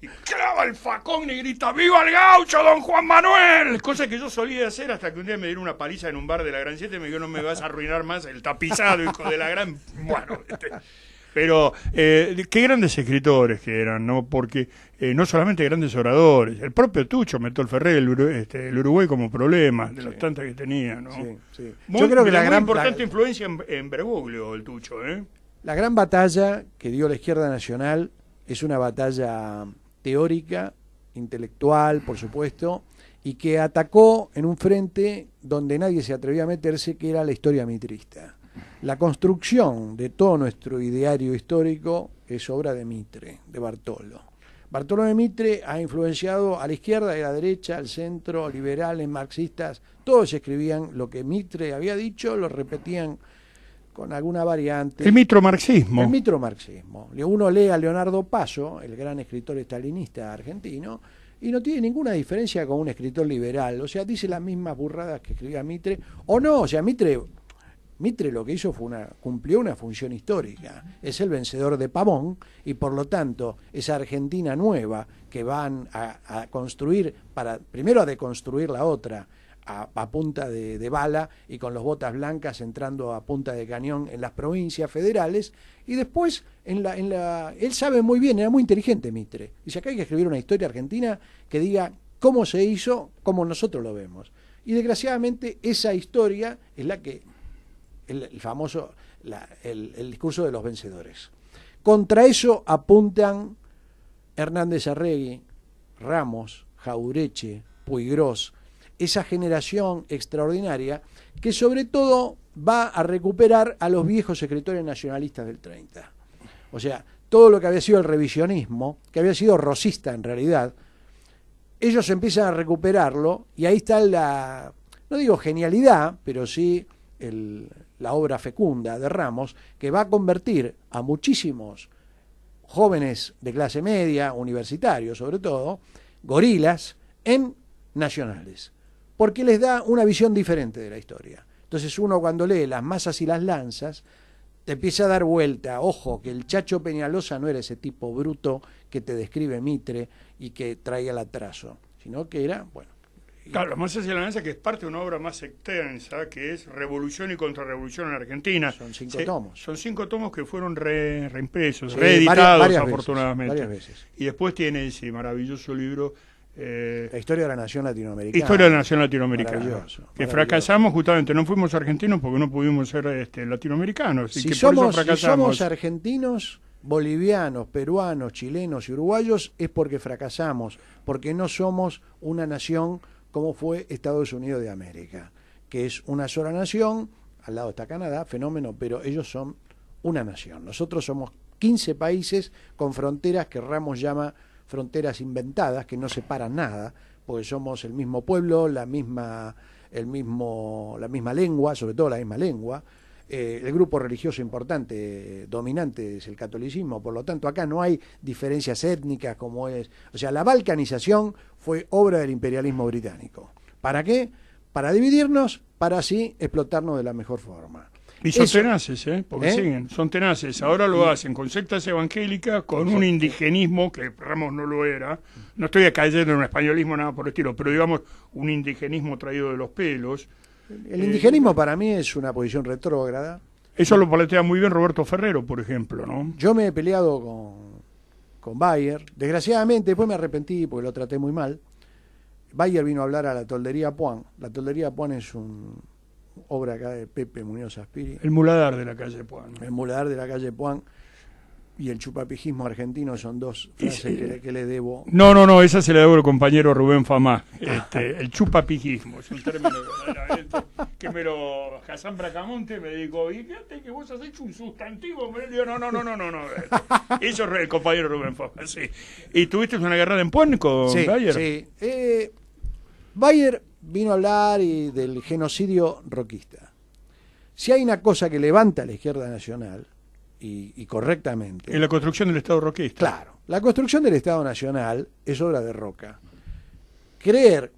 y clava el facón y grita ¡Viva el gaucho, don Juan Manuel! Cosa que yo solía hacer hasta que un día me dieron una paliza en un bar de la Gran 7 y me dijo, no me vas a arruinar más el tapizado, hijo de la gran... Bueno, pero qué grandes escritores que eran, ¿no? Porque no solamente grandes oradores, el propio Tucho Metol Ferré, el Uruguay como problema, de las tantas que tenía, ¿no? Sí. Yo creo que la gran importante influencia en Bergoglio, el Tucho, La gran batalla que dio la izquierda nacional es una batalla teórica, intelectual, por supuesto, y que atacó en un frente donde nadie se atrevía a meterse, que era la historia mitrista. La construcción de todo nuestro ideario histórico es obra de Mitre, de Bartolo. Bartolo de Mitre ha influenciado a la izquierda y a la derecha, al centro, liberales, marxistas. Todos escribían lo que Mitre había dicho, lo repetían con alguna variante. El mitromarxismo. El mitromarxismo. Uno lee a Leonardo Paso, el gran escritor estalinista argentino, y no tiene ninguna diferencia con un escritor liberal. O sea, dice las mismas burradas que escribía Mitre, o no, o sea, Mitre lo que hizo fue cumplió una función histórica. Es el vencedor de Pavón y por lo tanto esa Argentina nueva que van a construir primero a deconstruir la otra a punta de bala y con los botas blancas entrando a punta de cañón en las provincias federales y después él sabe muy bien, era muy inteligente Mitre. Dice acá hay que escribir una historia argentina que diga cómo se hizo, cómo nosotros lo vemos. Y desgraciadamente esa historia es la que el famoso, el discurso de los vencedores. Contra eso apuntan Hernández Arregui, Ramos, Jaureche, Puigros, esa generación extraordinaria que sobre todo va a recuperar a los viejos escritores nacionalistas del 30. O sea, todo lo que había sido el revisionismo, que había sido rosista en realidad, ellos empiezan a recuperarlo y ahí está no digo genialidad, pero sí la obra fecunda de Ramos, que va a convertir a muchísimos jóvenes de clase media, universitarios sobre todo, gorilas, en nacionales, porque les da una visión diferente de la historia. Entonces uno cuando lee Las masas y las lanzas, te empieza a dar vuelta, ojo, que el Chacho Peñalosa no era ese tipo bruto que te describe Mitre y que traía el atraso, sino que era, bueno, Claro, más hacia la alianza, que es parte de una obra más extensa, que es Revolución y Contrarrevolución en Argentina. Son 5 tomos. Son 5 tomos que fueron reimpresos, Sí, reeditados, varias afortunadamente. Varias veces. Y después tiene ese maravilloso libro, La historia de la nación latinoamericana. Historia de la Nación Latinoamericana. Maravilloso, Que maravilloso. fracasamos justamente, no fuimos argentinos porque no pudimos ser latinoamericanos. Y Si que por eso somos fracasamos. argentinos, bolivianos, peruanos, chilenos y uruguayos, es porque fracasamos, porque no somos una nación como fue Estados Unidos de América, que es una sola nación, al lado está Canadá, fenómeno, pero ellos son una nación. Nosotros somos 15 países con fronteras que Ramos llama fronteras inventadas, que no separan nada, porque somos el mismo pueblo, la misma lengua, sobre todo la misma lengua. El grupo religioso importante, dominante, es el catolicismo, por lo tanto acá no hay diferencias étnicas como es. O sea, la balcanización fue obra del imperialismo británico. ¿Para qué? Para dividirnos, para así explotarnos de la mejor forma. Y son Eso- tenaces, porque siguen, son tenaces. Ahora lo hacen con sectas evangélicas, con un indigenismo, que Ramos no lo era. No estoy cayendo en un españolismo, nada por el estilo, pero digamos un indigenismo traído de los pelos. El indigenismo para mí es una posición retrógrada. Eso lo plantea muy bien Roberto Ferrero, por ejemplo, ¿no? Yo me he peleado con Bayer. Desgraciadamente, después me arrepentí porque lo traté muy mal. Bayer vino a hablar a la Toldería Puan. La Toldería Puan es una obra acá de Pepe Muñoz Aspiri, El muladar de la calle Puan. el muladar de la calle Puan y el chupapijismo argentino son dos frases que le debo. No, esa se la debo al compañero Rubén Famá. El chupapijismo, es un término verdaderamente que me lo... Hassan Bracamonte me dijo, y fíjate que vos has hecho un sustantivo. Me digo, no. Eso es el compañero Rubén Famá, sí. ¿Y tuviste una guerra en Puan con Bayer? Sí. Bayer vino a hablar del genocidio roquista. Si hay una cosa que levanta a la izquierda nacional, y correctamente... En la construcción del Estado roquista. Claro, la construcción del Estado Nacional es obra de Roca. Creer...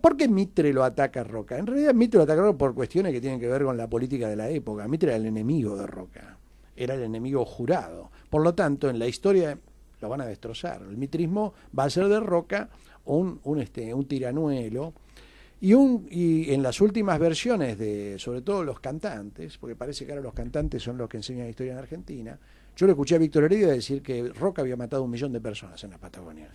¿Por qué Mitre lo ataca a Roca? En realidad Mitre lo ataca a Roca por cuestiones que tienen que ver con la política de la época. Mitre era el enemigo de Roca, era el enemigo jurado. Por lo tanto, en la historia lo van a destrozar. El mitrismo va a ser de Roca un tiranuelo. Y en las últimas versiones de, sobre todo los cantantes, porque parece que ahora los cantantes son los que enseñan historia en Argentina, yo le escuché a Víctor Heredia decir que Roca había matado 1 millón de personas en la Patagonia.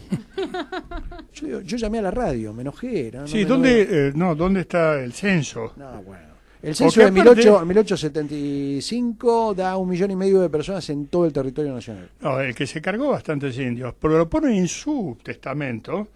Yo llamé a la radio, me enojé. Sí, ¿dónde está el censo? No, bueno. El censo de 1875 da 1,5 millones de personas en todo el territorio nacional. No, el que se cargó bastantes indios, pero lo pone en su testamento,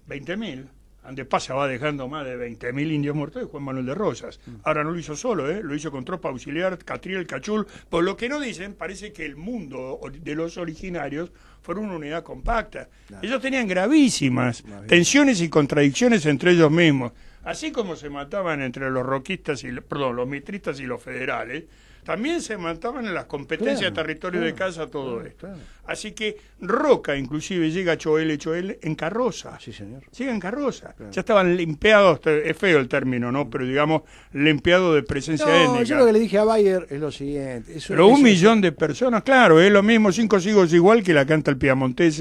20.000. Ande pasa va dejando más de 20.000 indios muertos de Juan Manuel de Rosas. Ahora no lo hizo solo, lo hizo con tropa auxiliar, Catriel, Cachul. Por lo que no dicen, parece que el mundo de los originarios fueron una unidad compacta. Claro. Ellos tenían gravísimas tensiones y contradicciones entre ellos mismos. Así como se mataban entre los roquistas los mitristas y los federales, también se mataban en las competencias de territorio de casa, todo esto. Claro. Así que Roca, inclusive, llega a Choel en carroza. Sí, señor. Llega en carroza. Claro. Ya estaban limpiados, es feo el término, ¿no? Pero digamos, limpiados de presencia étnica. Yo lo que le dije a Bayer es lo siguiente. Pero 1 millón de personas, claro, es lo mismo, 5 siglos igual que la canta el piamontés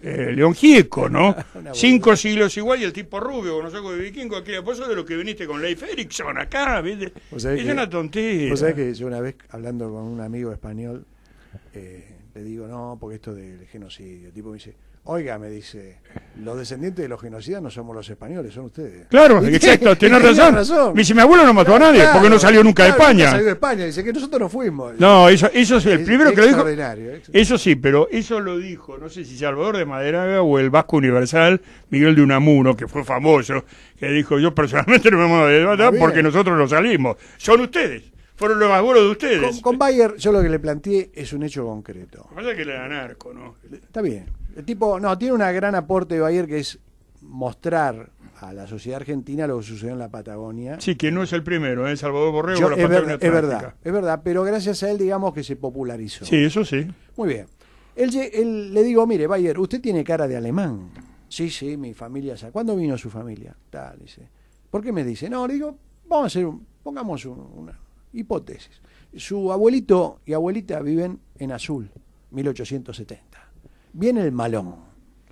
León Gieco, ¿no? 5 siglos igual y el tipo rubio, con los ojos de vikingo, aquí vos de lo que viniste con Leif Erikson acá, ¿viste? Es una tontería. Vos sabés que yo una vez, hablando con un amigo español, le digo, no, porque esto del genocidio, el tipo me dice, oiga, me dice, los descendientes de los genocidas no somos los españoles, son ustedes. Claro, exacto, tenés razón. Me dice, mi abuelo no mató a nadie, porque no salió nunca de España. No salió de España, dice que nosotros no fuimos. No, eso es el primero que lo dijo. Extraordinario. Eso sí, pero eso lo dijo, no sé si Salvador de Maderaga o el Vasco Universal, Miguel de Unamuno, que fue famoso, que dijo, yo personalmente no me voy a matar porque nosotros no salimos. Son ustedes. Fueron los abuelos de ustedes. Con Bayer, yo lo que le planteé es un hecho concreto. Lo que pasa es que le dan arco, ¿no? Está bien. El tipo, tiene un gran aporte de Bayer que es mostrar a la sociedad argentina lo que sucedió en la Patagonia. Sí, que no es el primero, Salvador Borrego, la Patagonia Atlántica. Es verdad, pero gracias a él, digamos que se popularizó. Sí, eso sí. Muy bien. Él le digo, mire, Bayer, usted tiene cara de alemán. Sí, mi familia. ¿Cuándo vino su familia? Tal, dice. ¿Por qué me dice? No, le digo, pongamos una hipótesis. Su abuelito y abuelita viven en Azul, 1870. Viene el Malón.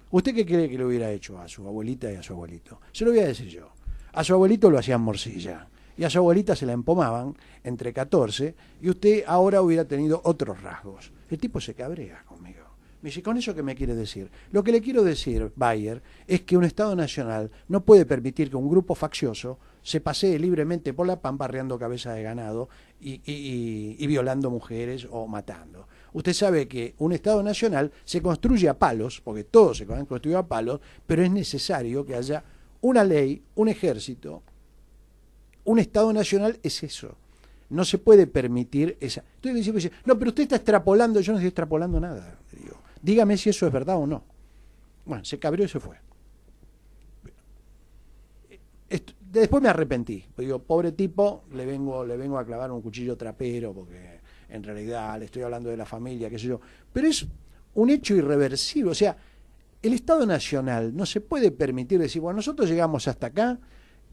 ¿Usted qué cree que le hubiera hecho a su abuelita y a su abuelito? Se lo voy a decir yo. A su abuelito lo hacían morcilla y a su abuelita se la empomaban entre 14 y usted ahora hubiera tenido otros rasgos. El tipo se cabrea conmigo. Me dice, ¿con eso qué me quiere decir? Lo que le quiero decir, Bayer, es que un Estado nacional no puede permitir que un grupo faccioso se pasee libremente por la pampa arreando cabezas de ganado y violando mujeres o matando. Usted sabe que un Estado nacional se construye a palos, porque todo se construye a palos, pero es necesario que haya una ley, un ejército. Un Estado nacional es eso. No se puede permitir esa. Entonces dice, no, pero usted está extrapolando. Yo no estoy extrapolando nada. Digo, dígame si eso es verdad o no. Bueno, se cabreó y se fue. Después me arrepentí. Digo, pobre tipo, le vengo a clavar un cuchillo trapero porque en realidad le estoy hablando de la familia, qué sé yo. Pero es un hecho irreversible. O sea, el Estado Nacional no se puede permitir decir, bueno, nosotros llegamos hasta acá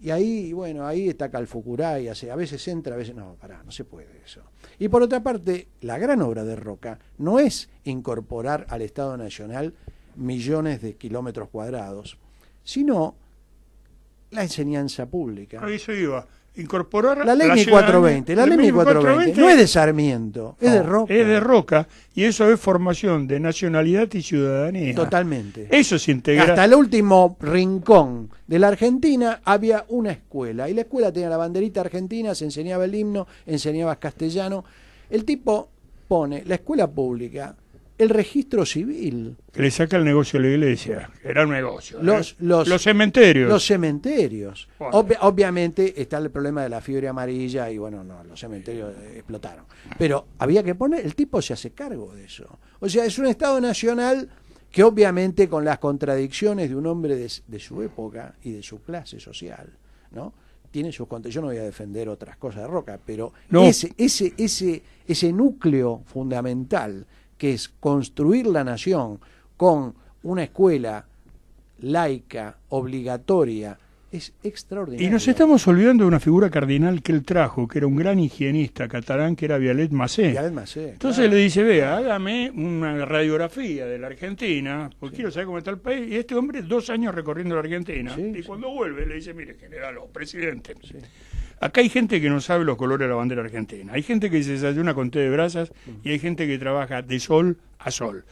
y ahí, bueno, ahí está Calfucurá y a veces entra, a veces no, pará, no se puede eso. Y por otra parte, la gran obra de Roca no es incorporar al Estado Nacional millones de kilómetros cuadrados, sino la enseñanza pública. Ahí se iba. Incorporar la ley 1420. La ley 1420 no es de Sarmiento, es de Roca. Es de Roca, y eso es formación de nacionalidad y ciudadanía. Totalmente. Eso se integra. Hasta el último rincón de la Argentina había una escuela, y la escuela tenía la banderita argentina, se enseñaba el himno, enseñaba castellano. El tipo pone la escuela pública, el registro civil. Que le saca el negocio a la iglesia. Era un negocio. Los cementerios. Los cementerios. Bueno. Obviamente está el problema de la fiebre amarilla y bueno, no, los cementerios explotaron. Pero había que poner, el tipo se hace cargo de eso. O sea, es un Estado nacional que obviamente con las contradicciones de un hombre de su época y de su clase social, ¿no? Tiene sus yo no voy a defender otras cosas de Roca, pero no. ese núcleo fundamental que es construir la nación con una escuela laica, obligatoria, es extraordinario. Y nos estamos olvidando de una figura cardinal que él trajo, que era un gran higienista catalán, que era Vialet Macé. Entonces claro, le dice, vea, hágame una radiografía de la Argentina, porque quiero saber cómo está el país. Y este hombre, 2 años recorriendo la Argentina, y cuando vuelve le dice, mire, general o presidente, acá hay gente que no sabe los colores de la bandera argentina. Hay gente que se desayuna con té de brasas y hay gente que trabaja de sol a sol.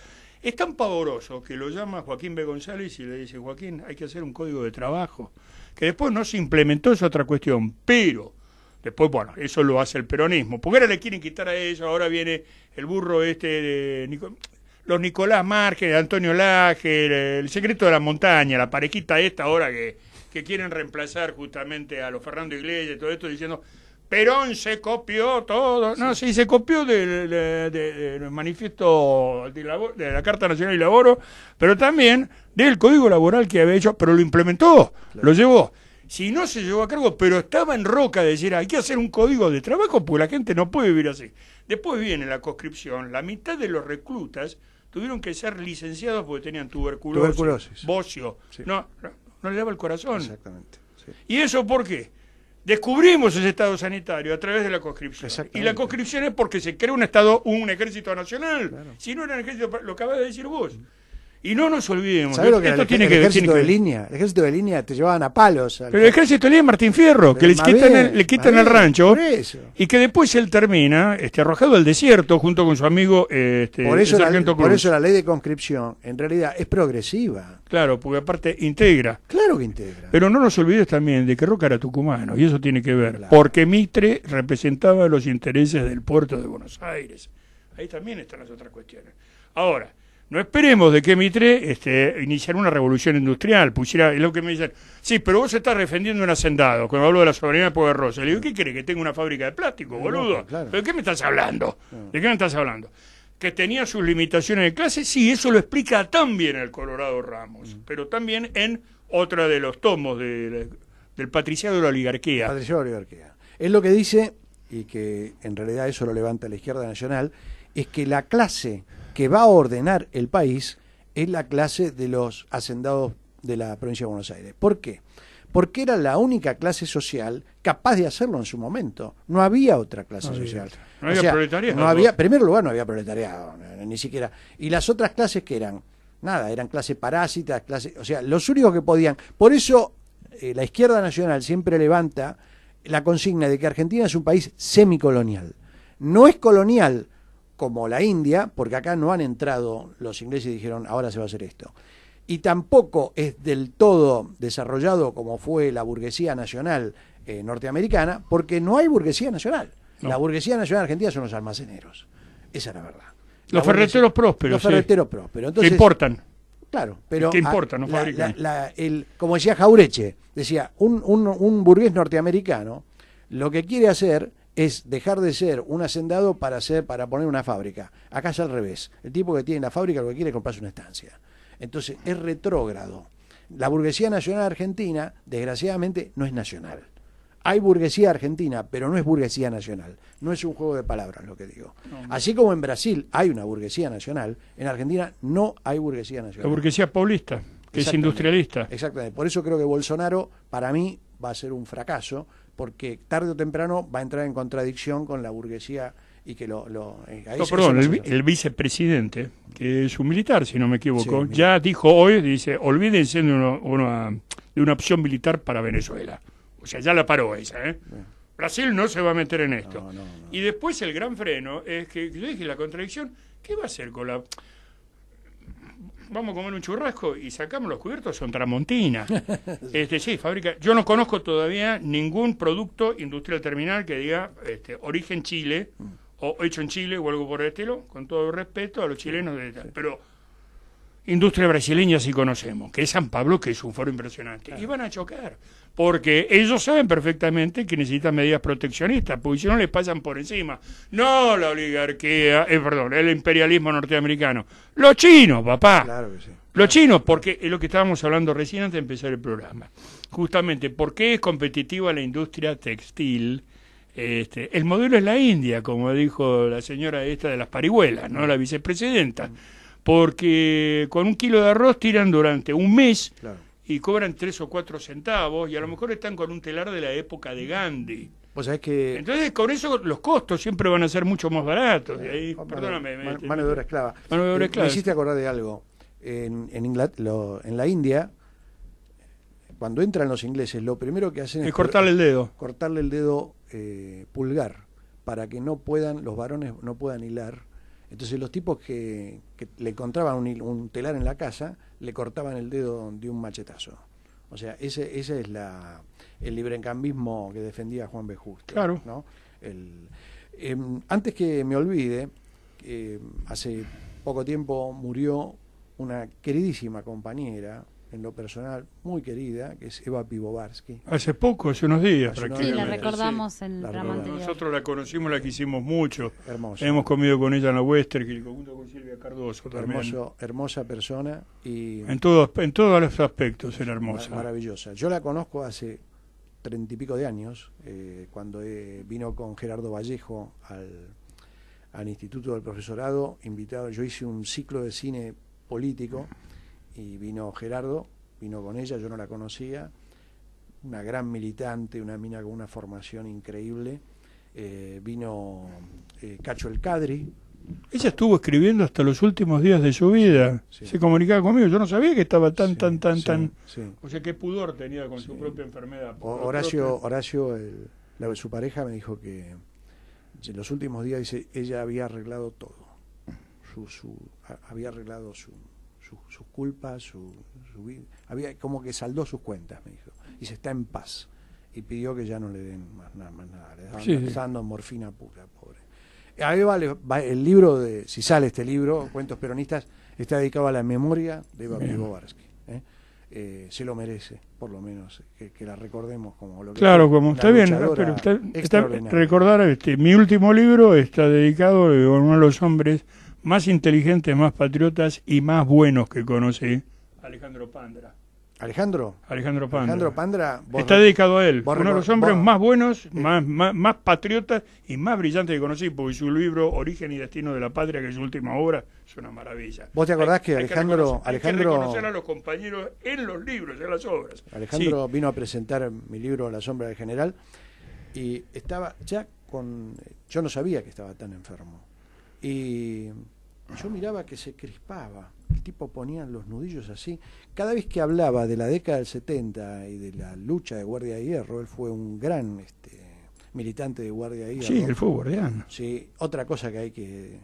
Es tan pavoroso que lo llama Joaquín B. González y le dice, Joaquín, hay que hacer un código de trabajo, que después no se implementó, es otra cuestión, pero después, bueno, eso lo hace el peronismo, porque ahora le quieren quitar a ellos, ahora viene el burro de los Nicolás Márquez, Antonio Laje, el secreto de la montaña, la parejita esta ahora que quieren reemplazar justamente a los Fernando Iglesias y todo esto diciendo Perón se copió todo. No, sí, se copió del manifiesto de la Carta Nacional de Laboro, pero también del Código Laboral que había hecho, pero lo implementó, lo llevó. Si no se llevó a cargo, pero estaba en Roca de decir, hay que hacer un código de trabajo porque la gente no puede vivir así. Después viene la conscripción, la mitad de los reclutas tuvieron que ser licenciados porque tenían tuberculosis. Bocio. Sí. No le daba el corazón. Exactamente. Sí. ¿Y eso por qué? Descubrimos ese estado sanitario a través de la conscripción. Y la conscripción es porque se crea un ejército nacional. Claro. Si no era un ejército, lo acabas de decir vos. Y no nos olvidemos. ¿Sabés lo que esto tiene que ver? El ejército de línea te llevaban a palos. Pero el ejército de línea es Martín Fierro, que le quitan el rancho y que después él termina arrojado al desierto junto con su amigo por eso la ley de conscripción en realidad es progresiva. Claro, porque aparte integra. Claro que integra. Pero no nos olvides también de que Roca era tucumano y eso tiene que ver. Claro. Porque Mitre representaba los intereses del puerto de Buenos Aires. Ahí también están las otras cuestiones. Ahora, no esperemos de que Mitre iniciara una revolución industrial, pusiera, es lo que me dicen, sí, pero vos estás defendiendo un hacendado, cuando hablo de la soberanía de Pueblo Rosa. Le digo, ¿qué crees? ¿Que tenga una fábrica de plástico, boludo? No, claro. ¿Pero de qué me estás hablando? No. ¿De qué me estás hablando? ¿Que tenía sus limitaciones de clase? Sí, eso lo explica tan bien el Colorado Ramos, pero también en otra de los tomos del Patriciado de la Oligarquía. Patriciado de la Oligarquía. Es lo que dice, y que en realidad eso lo levanta la izquierda nacional, es que la clase que va a ordenar el país es la clase de los hacendados de la provincia de Buenos Aires. ¿Por qué? Porque era la única clase social capaz de hacerlo en su momento. No había otra clase social. No había proletariado. No había, en primer lugar, no había proletariado, ni siquiera. Y las otras clases que eran nada, eran clase parásita, o sea, los únicos que podían. Por eso la izquierda nacional siempre levanta la consigna de que Argentina es un país semicolonial. No es colonial como la India, porque acá no han entrado los ingleses y dijeron, ahora se va a hacer esto. Y tampoco es del todo desarrollado como fue la burguesía nacional norteamericana, porque no hay burguesía nacional. No. La burguesía nacional argentina son los almaceneros. Esa es la verdad. Los ferreteros prósperos. Los ferreteros prósperos. Entonces, que importan. Claro, pero ¿qué importa? No fabrican. Como decía Jaureche, decía, un burgués norteamericano lo que quiere hacer es dejar de ser un hacendado para poner una fábrica. Acá es al revés. El tipo que tiene la fábrica lo que quiere es comprarse una estancia. Entonces es retrógrado. La burguesía nacional argentina, desgraciadamente, no es nacional. Hay burguesía argentina, pero no es burguesía nacional. No es un juego de palabras lo que digo. Así como en Brasil hay una burguesía nacional, en Argentina no hay burguesía nacional. La burguesía paulista, que es industrialista. Exactamente. Por eso creo que Bolsonaro, para mí, va a ser un fracaso, porque tarde o temprano va a entrar en contradicción con la burguesía y que el vicepresidente, que es un militar, si no me equivoco, ya dijo hoy, dice, olvídense de una opción militar para Venezuela. O sea, ya la paró esa, ¿eh? Brasil no se va a meter en esto. No. Y después el gran freno es que, yo dije, la contradicción, ¿qué va a hacer con la... Vamos a comer un churrasco y sacamos los cubiertos, son Tramontina. Sí, fábrica. Yo no conozco todavía ningún producto industrial terminal que diga origen Chile o hecho en Chile o algo por el estilo, con todo el respeto a los chilenos. Pero industria brasileña sí conocemos, que es San Pablo, que es un foro impresionante. Claro. Y van a chocar, porque ellos saben perfectamente que necesitan medidas proteccionistas, porque si no les pasan por encima. No la oligarquía, el imperialismo norteamericano. Los chinos, papá. Claro que sí. Los chinos, porque es lo que estábamos hablando recién antes de empezar el programa. Justamente, ¿por qué es competitiva la industria textil? El modelo es la India, como dijo la señora esta de las parihuelas, ¿no? La vicepresidenta. Porque con un kilo de arroz tiran durante un mes, claro, y cobran 3 o 4 centavos, y a lo mejor están con un telar de la época de Gandhi. Pues es que... Entonces, con eso los costos siempre van a ser mucho más baratos. Y ahí, perdóname. Mano de obra esclava. Mano de obra esclava. Me hiciste acordar de algo. En la India, cuando entran los ingleses, lo primero que hacen es cortarle el dedo. Cortarle el dedo pulgar, para que los varones no puedan hilar. Entonces los tipos que le encontraban un telar en la casa, le cortaban el dedo de un machetazo. O sea, ese es el librecambismo que defendía Juan B. Justo. Claro. ¿No? Antes que me olvide, hace poco tiempo murió una queridísima compañera, en lo personal muy querida, que es Eva Pivovarsky. Hace unos días. Sí, la recordamos en el programa anterior. Nosotros la conocimos, la quisimos mucho. Hermosa. Hemos comido con ella en la Western, junto con Silvia Cardoso también. Hermosa persona. Y en todos los aspectos era hermosa. Maravillosa. Yo la conozco hace 30 y pico de años, cuando vino con Gerardo Vallejo al Instituto del Profesorado, invitado. Yo hice un ciclo de cine político, y vino Gerardo, vino con ella, yo no la conocía, una gran militante, una mina con una formación increíble, vino Cacho El Cadri. Ella estuvo escribiendo hasta los últimos días de su vida, sí. Se comunicaba conmigo, yo no sabía que estaba tan... O sea, qué pudor tenía con su propia enfermedad. Horacio, su pareja, me dijo que en los últimos días, dice, ella había arreglado todo, había arreglado sus culpas, su vida, había como que saldó sus cuentas, me dijo, y se está en paz, y pidió que ya no le den más nada, le está dando morfina pura, pobre. Ahí va el libro si sale este libro, Cuentos Peronistas, está dedicado a la memoria de Eva Pivovarsky. Se lo merece, por lo menos, que la recordemos como lo que... Claro, como está bien, pero está recordar, mi último libro está dedicado a uno de los hombres más inteligentes, más patriotas y más buenos que conocí, Alejandro Pandra. Alejandro Pandra está dedicado a él, uno de los hombres más buenos, más patriotas y más brillantes que conocí, porque su libro Origen y Destino de la Patria, que es su última obra, es una maravilla. ¿Vos te acordás que Alejandro... Hay que reconocer a los compañeros en los libros, en las obras. Alejandro vino a presentar mi libro La sombra del general, y estaba ya yo no sabía que estaba tan enfermo. Y yo miraba que se crispaba. El tipo ponía los nudillos así. Cada vez que hablaba de la década del 70 y de la lucha de Guardia de Hierro, él fue un gran militante de Guardia de Hierro. Sí, él fue guardián. Sí, otra cosa que hay que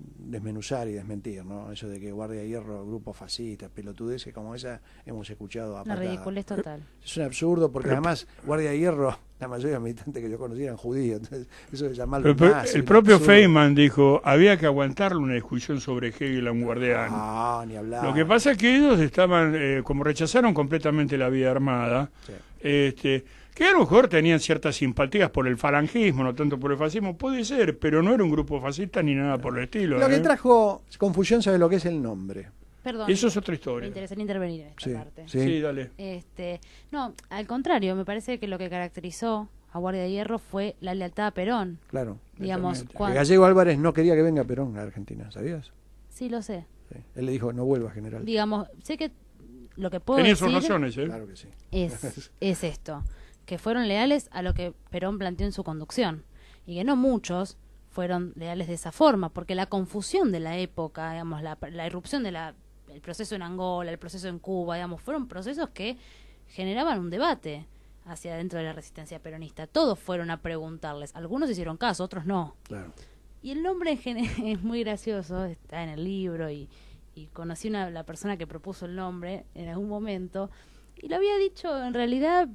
desmenuzar y desmentir, ¿no? Eso de que Guardia de Hierro, grupo fascista, pelotudeces como esa, hemos escuchado a Una patadas. ridiculez total. Es un absurdo porque además Guardia de Hierro, la mayoría de los militantes que yo conocí eran judíos, entonces eso de llamarlo nazi, El propio absurdo. Feynman dijo, había que aguantarle una discusión sobre Hegel a un guardián. Ah, ni hablar. Lo que pasa es que ellos estaban, como rechazaron completamente la vida armada, Sí. que a lo mejor tenían ciertas simpatías por el falangismo, no tanto por el fascismo, puede ser, pero no era un grupo fascista ni nada por el estilo. Lo que trajo confusión, ¿sabe lo que es el nombre? Perdón. Eso es otra Me historia. interesaría intervenir en esta Sí, parte. sí. Sí, dale. No, al contrario, me parece que lo que caracterizó a Guardia de Hierro fue la lealtad a Perón. Claro. Digamos, Exactamente. Que Gallego Álvarez no quería que venga Perón a Argentina, ¿sabías? Sí, lo sé. Sí. Él le dijo, no vuelva, general. Digamos, sé que lo que puedo Tenía decir sus razones, ¿eh? Claro que sí. es esto, que fueron leales a lo que Perón planteó en su conducción y que no muchos fueron leales de esa forma, porque la confusión de la época, digamos, la irrupción de el proceso en Angola, el proceso en Cuba, digamos, fueron procesos que generaban un debate hacia dentro de la resistencia peronista. Todos fueron a preguntarles, algunos hicieron caso, otros no. Claro. Y el nombre es muy gracioso, está en el libro y conocí la persona que propuso el nombre en algún momento y lo había dicho, en realidad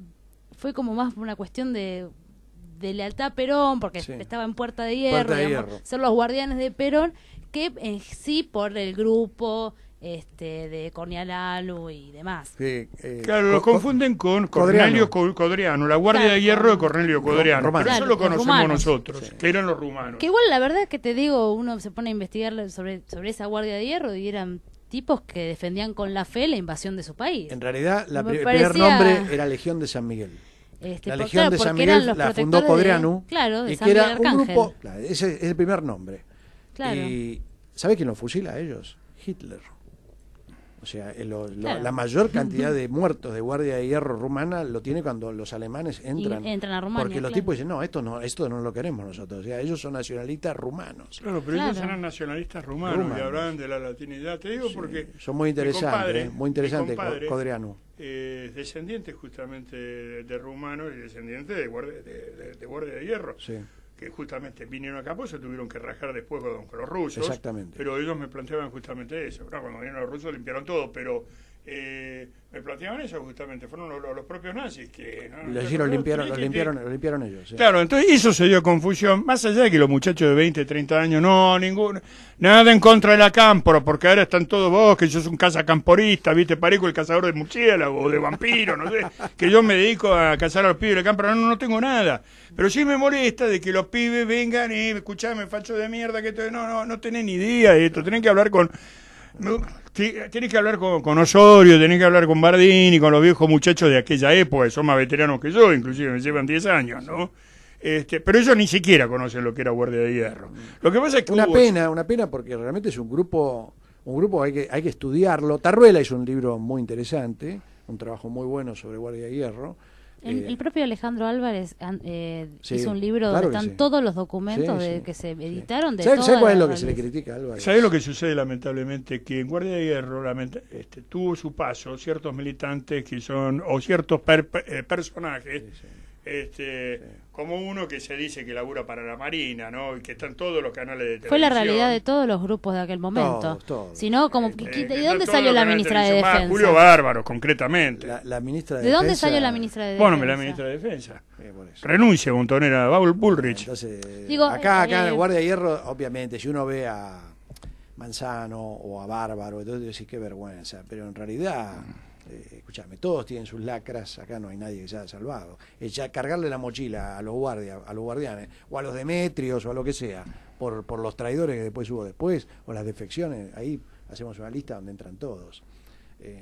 fue como más una cuestión de lealtad a Perón, porque Sí. estaba en Puerta de Hierro, Puerta de digamos, Hierro. ser los guardianes de Perón, que en sí por el grupo de Cornialalu y demás. Sí, Claro, lo confunden con Cornelio Codriano, la Guardia Claro, de Hierro de Cornelio Codriano. Romanos. Pero eso lo Claro, los conocemos rumanos. nosotros, Sí. que eran los rumanos. Que igual la verdad que te digo, uno se pone a investigar sobre esa Guardia de Hierro y eran tipos que defendían con la fe la invasión de su país. En realidad, Me el primer parecía- nombre era Legión de San Miguel. La Legión de San porque eran Miguel los la fundó protectores Codrianu, claro, de y San que era Miguel un Arcángel. grupo, claro, ese es el primer nombre. Claro. Y ¿sabe quién los fusila a ellos? Hitler. O sea, Claro. la mayor cantidad de muertos de Guardia de Hierro rumana lo tiene cuando los alemanes entran. Y entran a Rumania, Porque los claro. tipos dicen, no, esto no lo queremos nosotros. O sea, ellos son nacionalistas rumanos. Claro, pero ellos Claro. eran nacionalistas rumanos, Rumanos. y hablaban de la latinidad. Te digo porque Son muy interesantes, muy interesante mi compadre, Codrianu. descendiente justamente de rumanos y descendiente de Guardia de Hierro. Sí. Que justamente vinieron acá, pues se tuvieron que rajar después con los rusos. Exactamente. Pero ellos me planteaban justamente eso. ¿No? Cuando vinieron los rusos limpiaron todo, pero me planteaban eso justamente. Fueron los propios nazis que... ¿no? Lo limpiaron ellos. Sí. Claro, entonces eso se dio confusión, más allá de que los muchachos de 20, 30 años, nada en contra de la cámpora, porque ahora están todos vos, que yo soy un cazacamporista, viste, parezco el cazador de murciélagos o de vampiros, no sé, que yo me dedico a cazar a los pibes de la cámpora, no tengo nada, pero sí me molesta de que los pibes vengan y escuchame, facho de mierda, que no tenés ni idea de esto, tenés que hablar con... Tienes que hablar con Osorio, tenés que hablar con Bardini, con los viejos muchachos de aquella época, que son más veteranos que yo, inclusive me llevan 10 años, ¿no? Pero ellos ni siquiera conocen lo que era Guardia de Hierro. Lo que pasa es que Una pena porque realmente es un grupo hay que estudiarlo. Tarruela hizo un libro muy interesante, un trabajo muy bueno sobre Guardia de Hierro. El propio Alejandro Álvarez sí, hizo un libro claro donde que están sí. todos los documentos Sí, sí. que se editaron de ¿Sabe toda cuál es la lo que se le realidad? critica a Álvarez? ¿Sabés lo que sucede lamentablemente? Que en Guardia de Hierro tuvo su paso ciertos militantes que son, o ciertos personajes, como uno que se dice que labura para la Marina, ¿no? Y que están todos los canales de televisión. Fue la realidad de todos los grupos de aquel momento. Todos. Si no, como, que ¿de están dónde todos salió los la canales ministra de televisión, más Defensa? Julio Bárbaro, concretamente. La ministra de ¿De dónde Defensa, salió la ministra de Defensa? Póname la ministra de Defensa. por eso. Renuncia, Montonera, Bullrich. Entonces, Digo, acá en el Guardia de Hierro, obviamente, si uno ve a Manzano o a Bárbaro, entonces decís qué vergüenza, pero en realidad, escúchame, todos tienen sus lacras, acá no hay nadie que se haya salvado. Ya cargarle la mochila a los guardianes, o a los Demetrios, o a lo que sea, por los traidores que después hubo o las defecciones, ahí hacemos una lista donde entran todos.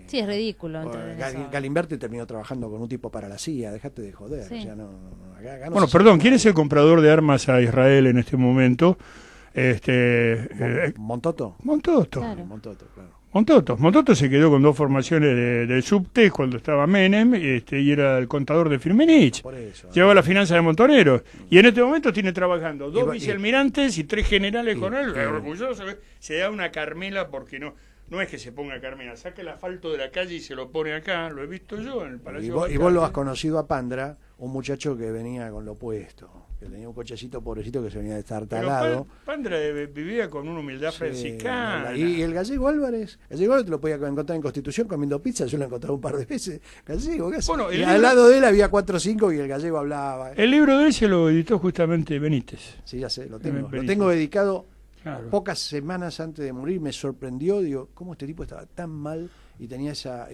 Sí, es ridículo. Galimberti terminó trabajando con un tipo para la CIA, dejate de joder. Sí. O sea, acá no Bueno, se perdón, sabe ¿quién nada. es el comprador de armas a Israel en este momento? ¿Montoto? Montoto. Claro. Montoto, claro. Montoto se quedó con 2 formaciones de subte cuando estaba Menem, y era el contador de Firmenich. Por eso. Llevaba la finanza de Montoneros. Y en este momento tiene trabajando 2 Y- vicealmirantes y 3 generales con él. y- Orgulloso, se da una Carmela porque no es que se ponga Carmela, saca el asfalto de la calle y se lo pone acá. Lo he visto yo en el Palacio. Y vos lo has conocido a Pandra, un muchacho que venía con lo opuesto, que tenía un cochecito pobrecito que se venía Pero destartalado. Pandra vivía con una humildad Sí, franciscana. y el gallego Álvarez te lo podía encontrar en Constitución comiendo pizza, yo lo he encontrado un par de veces. Gallego, ¿qué hace? Bueno, el Y libro- al lado de él había 4 o 5 y el gallego hablaba. El libro de él se lo editó justamente Benítez. Sí, ya sé, lo tengo. Lo Benítez. tengo dedicado. Claro. Pocas semanas antes de morir me sorprendió, digo, cómo este tipo estaba tan mal y tenía esa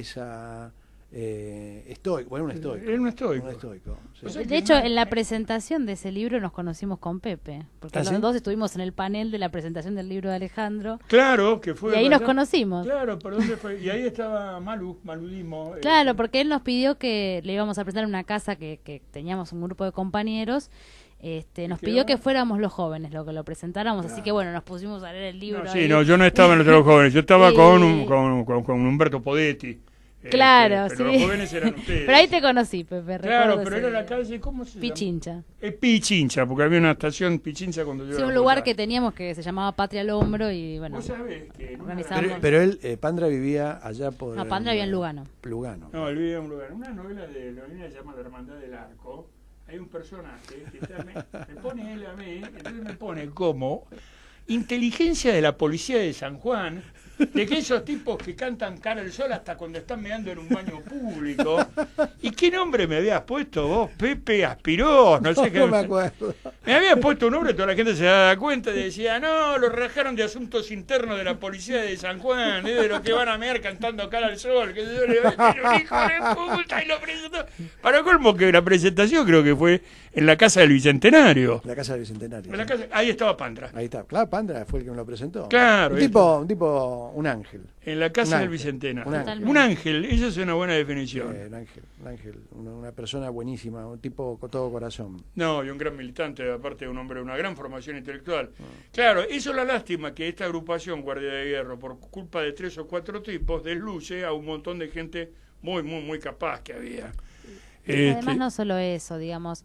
estoico, bueno, un estoico. Era un estoico. Un estoico, sí. O sea, De hecho, en la presentación de ese libro nos conocimos con Pepe, porque ¿Ah, los sí? dos estuvimos en el panel de la presentación del libro de Alejandro, Claro, que fue. y ahí nos conocimos. Claro, ¿por dónde fue? Y ahí estaba Maludismo. Claro, porque él nos pidió que le íbamos a presentar en una casa que teníamos un grupo de compañeros. Nos pidió que fuéramos los jóvenes lo que lo presentáramos, así que bueno, nos pusimos a leer el libro. No, ahí. sí, no, yo no estaba en los jóvenes, yo estaba Sí. con Humberto Podetti. Claro, pero sí. los jóvenes eran ustedes. Pero ahí te conocí, Pepe. Claro, recuerdo pero ese era la día. calle, ¿cómo se llama? Pichincha. Pichincha, porque había una estación Pichincha cuando yo Sí, era un lugar joven. que teníamos que se llamaba Patria al Hombro y bueno. Vos sabés que en una- organizábamos. Pero él, Pandra vivía allá por... No, Pandra vivía en Lugano. Lugano. No, él vivía en un lugar. Una novela de Leonina se llama La Hermandad del Arco. Hay un personaje que me pone él a mí, entonces me pone como inteligencia de la policía de San Juan, de que esos tipos que cantan cara al sol hasta cuando están meando en un baño público. ¿Y qué nombre me habías puesto vos? Pepe Aspiró, no sé qué. No me acuerdo. Me había puesto un nombre, toda la gente se daba cuenta y decía, no, lo rajaron de asuntos internos de la policía de San Juan, es de los que van a mear cantando cara al sol, que yo le digo, un hijo de puta, y lo presentó. Para colmo que la presentación creo que fue en la casa del Bicentenario. La casa del Bicentenario. En la sí. casa, ahí estaba Pandra. Ahí está. Claro, Pandra fue el que me lo presentó. Claro, Un tipo, un ángel. En la Un casa del ángel, Bicentenario. un ángel. Un ángel, esa es una buena definición. Un ángel, una persona buenísima, un tipo con todo corazón. No, y un gran militante, aparte de un hombre de una gran formación intelectual. Claro, eso es la lástima que esta agrupación Guardia de Hierro, por culpa de 3 o 4 tipos, desluce a un montón de gente muy, muy, muy capaz que había. Además, no solo eso, digamos,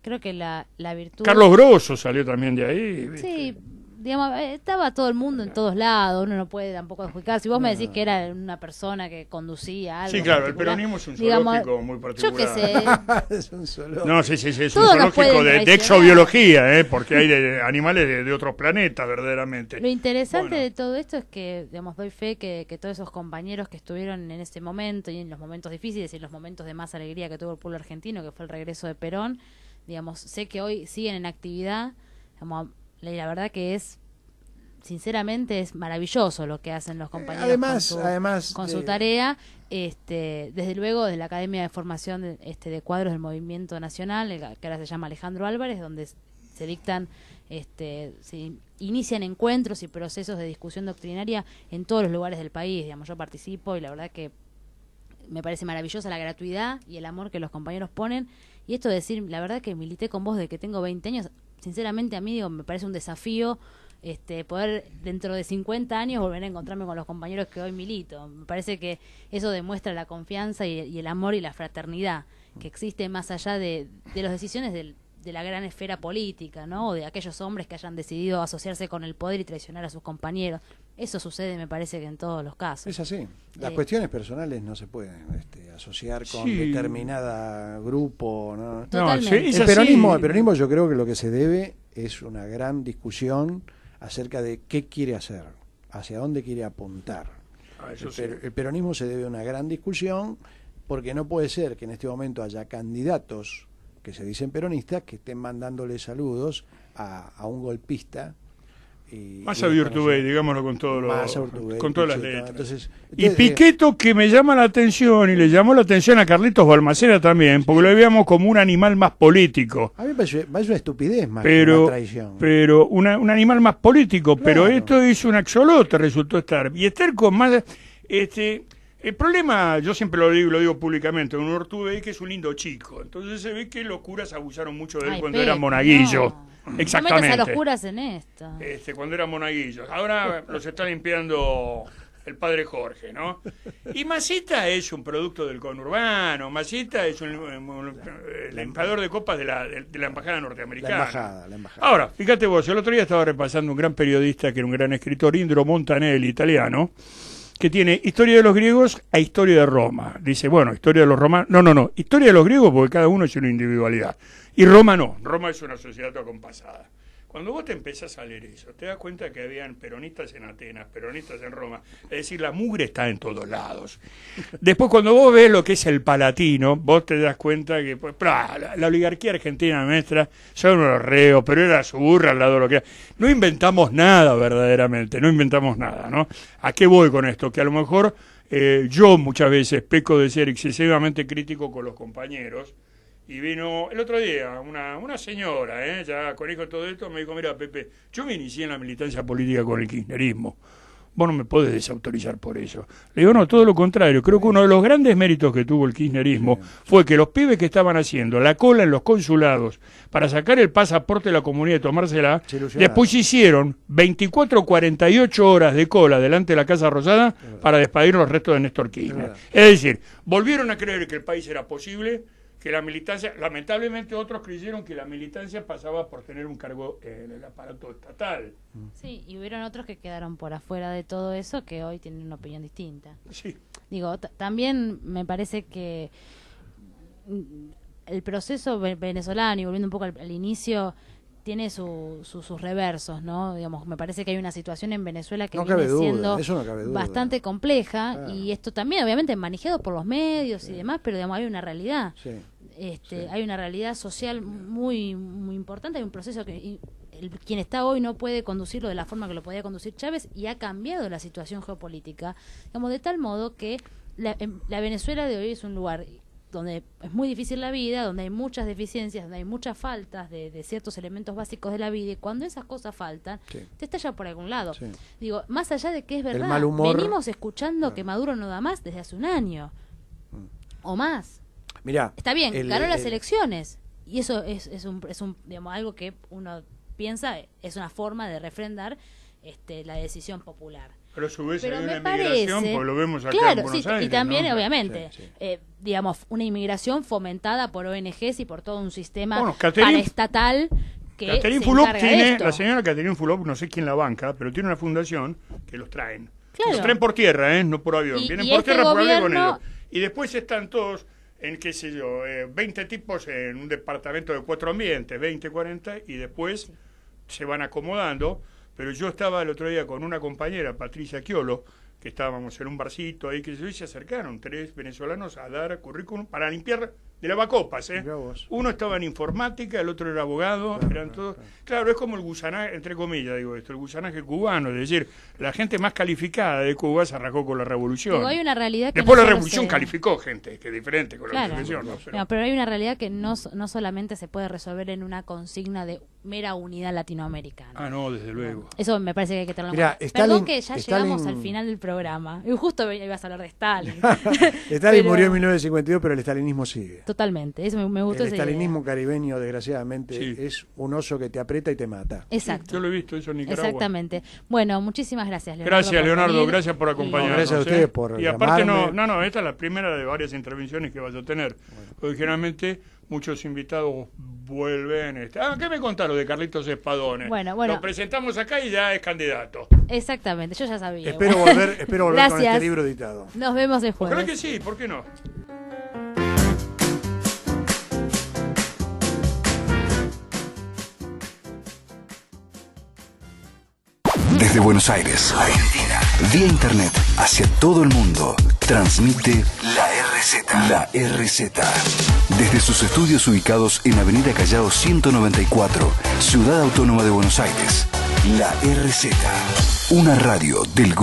creo que la virtud... Carlos Grosso salió también de ahí. ¿viste? Sí, digamos, estaba todo el mundo en todos lados, uno no puede tampoco adjudicar. Si vos me decís que era una persona que conducía algo. Sí, claro, el particular, peronismo es un digamos, zoológico muy particular. Yo qué sé, Es un solo. No, sí, es un Todos nos zoológico pueden de traicionar. exobiología, porque hay animales de otros planetas, verdaderamente. lo interesante Bueno. de todo esto es que, digamos, doy fe que todos esos compañeros que estuvieron en ese momento y en los momentos difíciles y en los momentos de más alegría que tuvo el pueblo argentino, que fue el regreso de Perón, digamos, sé que hoy siguen en actividad, digamos, la verdad que sinceramente es maravilloso lo que hacen los compañeros Además, con su tarea, desde luego desde la Academia de Formación de Cuadros del Movimiento Nacional, que ahora se llama Alejandro Álvarez, donde se dictan, se inician encuentros y procesos de discusión doctrinaria en todos los lugares del país, digamos, yo participo y la verdad que me parece maravillosa la gratuidad y el amor que los compañeros ponen, y esto de decir, la verdad que milité con vos desde que tengo 20 años, sinceramente a mí digo, me parece un desafío poder dentro de 50 años volver a encontrarme con los compañeros que hoy milito. Me parece que eso demuestra la confianza y el amor y la fraternidad que existe más allá de las decisiones de la gran esfera política, ¿no? O de aquellos hombres que hayan decidido asociarse con el poder y traicionar a sus compañeros. Eso sucede, me parece, que en todos los casos. Es así. Las cuestiones personales no se pueden asociar con Sí. determinada grupo, ¿no? Totalmente. sí, es El así. peronismo yo creo que lo que se debe es una gran discusión acerca de qué quiere hacer, hacia dónde quiere apuntar. Eso sí. El peronismo se debe a una gran discusión porque no puede ser que en este momento haya candidatos que se dicen peronistas que estén mandándole saludos a un golpista. Más a Urtubey, digámoslo con todas las letras. Entonces, Y Piqueto, que me llama la atención, y le llamó la atención a Carlitos Balmaceda también, porque lo veíamos como un animal más político. A mí me parece una estupidez más que Pero, una traición. pero un animal más político, pero Claro. esto es un axolote, resultó estar. Y estar con más... el problema, yo siempre lo digo públicamente, un Urtubey que es un lindo chico. Entonces se ve que los curas abusaron mucho de él Ay, cuando Pepe, era monaguillo. no. Exactamente. No metas a los curas en esto. Cuando era monaguillo. Ahora los está limpiando el padre Jorge, ¿no? Y Masita es un producto del conurbano, Masita es el embajador de copas de la embajada norteamericana. La embajada. Ahora, fíjate vos, el otro día estaba repasando un gran periodista, que era un gran escritor, Indro Montanelli, italiano, que tiene Historia de los griegos a Historia de Roma. Dice, bueno, Historia de los romanos, no, Historia de los griegos porque cada uno es una individualidad. Y Roma no, Roma es una sociedad acompasada. Cuando vos te empezás a leer eso, te das cuenta que habían peronistas en Atenas, peronistas en Roma. Es decir, la mugre está en todos lados. Después, cuando vos ves lo que es el Palatino, vos te das cuenta que la oligarquía argentina nuestra son unos reos, pero era su burra al lado de lo que era. No inventamos nada verdaderamente, no inventamos nada, ¿no? ¿A qué voy con esto? Que a lo mejor yo muchas veces peco de ser excesivamente crítico con los compañeros. Y vino el otro día una señora, ya con hijo todo esto, me dijo, mira, Pepe, yo me inicié en la militancia política con el kirchnerismo. Vos no me podés desautorizar por eso. Le digo, no, todo lo contrario. Creo que uno de los grandes méritos que tuvo el kirchnerismo fue que los pibes que estaban haciendo la cola en los consulados para sacar el pasaporte de la comunidad y tomársela, después hicieron 24 o 48 horas de cola delante de la Casa Rosada para despedir los restos de Néstor Kirchner. Es decir, volvieron a creer que el país era posible, que la militancia, lamentablemente otros creyeron que la militancia pasaba por tener un cargo en el aparato estatal. Sí, y hubieron otros que quedaron por afuera de todo eso que hoy tienen una opinión distinta. Sí. Digo, también me parece que el proceso venezolano, y volviendo un poco al inicio, tiene sus reversos, ¿no? Digamos, me parece que hay una situación en Venezuela que viene siendo bastante compleja, y esto también obviamente manejado por los medios y demás, pero digamos hay una realidad. Hay una realidad social muy muy importante, hay un proceso que quien está hoy no puede conducirlo de la forma que lo podía conducir Chávez, y ha cambiado la situación geopolítica, digamos, de tal modo que la Venezuela de hoy es un lugar donde es muy difícil la vida, donde hay muchas deficiencias, donde hay muchas faltas de ciertos elementos básicos de la vida, y cuando esas cosas faltan, te estalla por algún lado. Digo, más allá de que es verdad, venimos escuchando que Maduro no da más desde hace un año o más. Mirá, está bien, ganó las elecciones, y eso es un digamos, algo que uno piensa es una forma de refrendar la decisión popular. Pero a su vez hay una inmigración, pues lo vemos acá en Buenos Aires, y también, ¿no? obviamente, digamos, una inmigración fomentada por ONGs y por todo un sistema paraestatal que Catherine se Fulop encarga de esto. La señora Catherine Fulop, no sé quién la banca, pero tiene una fundación que los traen. Claro. Los traen por tierra, no por avión. Vienen por tierra por avión con ellos. Y después están todos en, qué sé yo, 20 tipos en un departamento de 4 ambientes, 20, 40, y después se van acomodando. Pero yo estaba el otro día con una compañera, Patricia Chiolo, que estábamos en un barcito ahí, que se acercaron 3 venezolanos a dar currículum para limpiar de lavacopas, Uno estaba en informática, el otro era abogado, eran todos. Claro, es como el gusanaje, entre comillas digo esto, el gusanaje cubano, es decir, la gente más calificada de Cuba se arrancó con la revolución. Digo, hay una realidad que después la revolución calificó gente, que es diferente con la revolución. Pero hay una realidad que no solamente se puede resolver en una consigna de mera unidad latinoamericana. Ah, no, desde luego. Eso me parece que hay que tenerlo en cuenta. Perdón que ya llegamos al final del programa. Y justo ibas a hablar de Stalin. Stalin murió en 1952, pero el stalinismo sigue. Totalmente, eso me gustó. El stalinismo caribeño, desgraciadamente, es un oso que te aprieta y te mata. Exacto. Sí, yo lo he visto eso en Nicaragua. Exactamente. Bueno, muchísimas gracias, Leonardo. Gracias, Leonardo, gracias por acompañarnos. Gracias a ustedes por Y aparte llamarme. Esta es la primera de varias intervenciones que vas a tener. Porque generalmente muchos invitados vuelven. ¿Qué me contaron de Carlitos Espadone? Bueno. Lo presentamos acá y ya es candidato. Exactamente, yo ya sabía. Espero volver con este libro editado. Nos vemos el jueves. Ojalá que sí, ¿por qué no? Desde Buenos Aires, Argentina, vía internet hacia todo el mundo, transmite la RZ. La RZ. Desde sus estudios ubicados en Avenida Callao 194, Ciudad Autónoma de Buenos Aires. La RZ. Una radio del grupo.